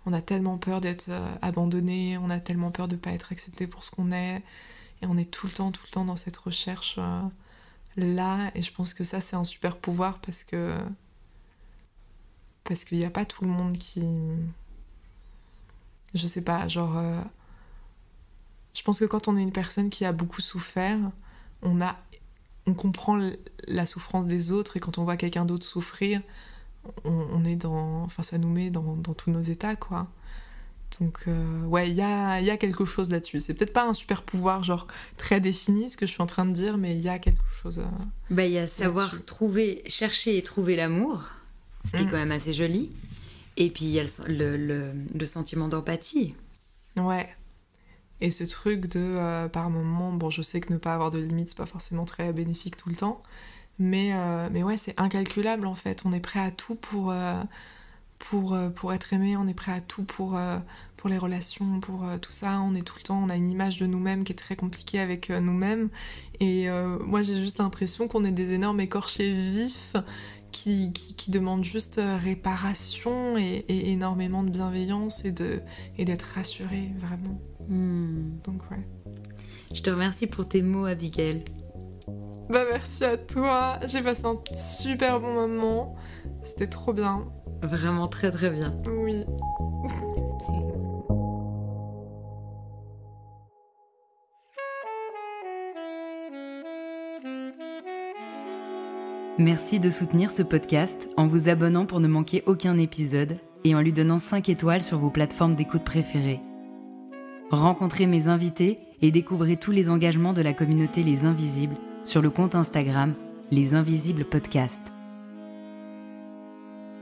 C: on a tellement peur d'être abandonné, on a tellement peur de ne pas être accepté pour ce qu'on est, et on est tout le temps dans cette recherche là, et je pense que ça c'est un super pouvoir parce qu'il n'y a pas tout le monde qui... Je sais pas, genre... je pense que quand on est une personne qui a beaucoup souffert, on comprend la souffrance des autres, et quand on voit quelqu'un d'autre souffrir, on est dans... Enfin, ça nous met dans tous nos états, quoi. Donc, ouais, il y a quelque chose là-dessus. C'est peut-être pas un super pouvoir, genre, très défini, ce que je suis en train de dire, mais il y a quelque chose
B: il y a savoir chercher et trouver l'amour, ce qui est quand même assez joli. Et puis, il y a le sentiment d'empathie.
C: Ouais. Et ce truc de, par moment, bon, je sais que ne pas avoir de limites, c'est pas forcément très bénéfique tout le temps, mais ouais, c'est incalculable, en fait. On est prêt à tout pour être aimé, on est prêt à tout pour les relations, pour tout ça. On est tout le temps, on a une image de nous-mêmes qui est très compliquée avec nous-mêmes. Et moi, j'ai juste l'impression qu'on est des énormes écorchés vifs qui demandent juste réparation et énormément de bienveillance et d'être rassurés, vraiment. Donc ouais.
B: Je te remercie pour tes mots, Abigail.
C: Merci à toi. J'ai passé un super bon moment. C'était trop bien.
B: Vraiment très très bien.
C: Oui.
A: Merci de soutenir ce podcast en vous abonnant pour ne manquer aucun épisode et en lui donnant 5 étoiles sur vos plateformes d'écoute préférées. Rencontrez mes invités et découvrez tous les engagements de la communauté Les Invisibles sur le compte Instagram Les Invisibles Podcast.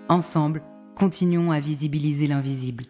A: Ensemble, continuons à visibiliser l'invisible.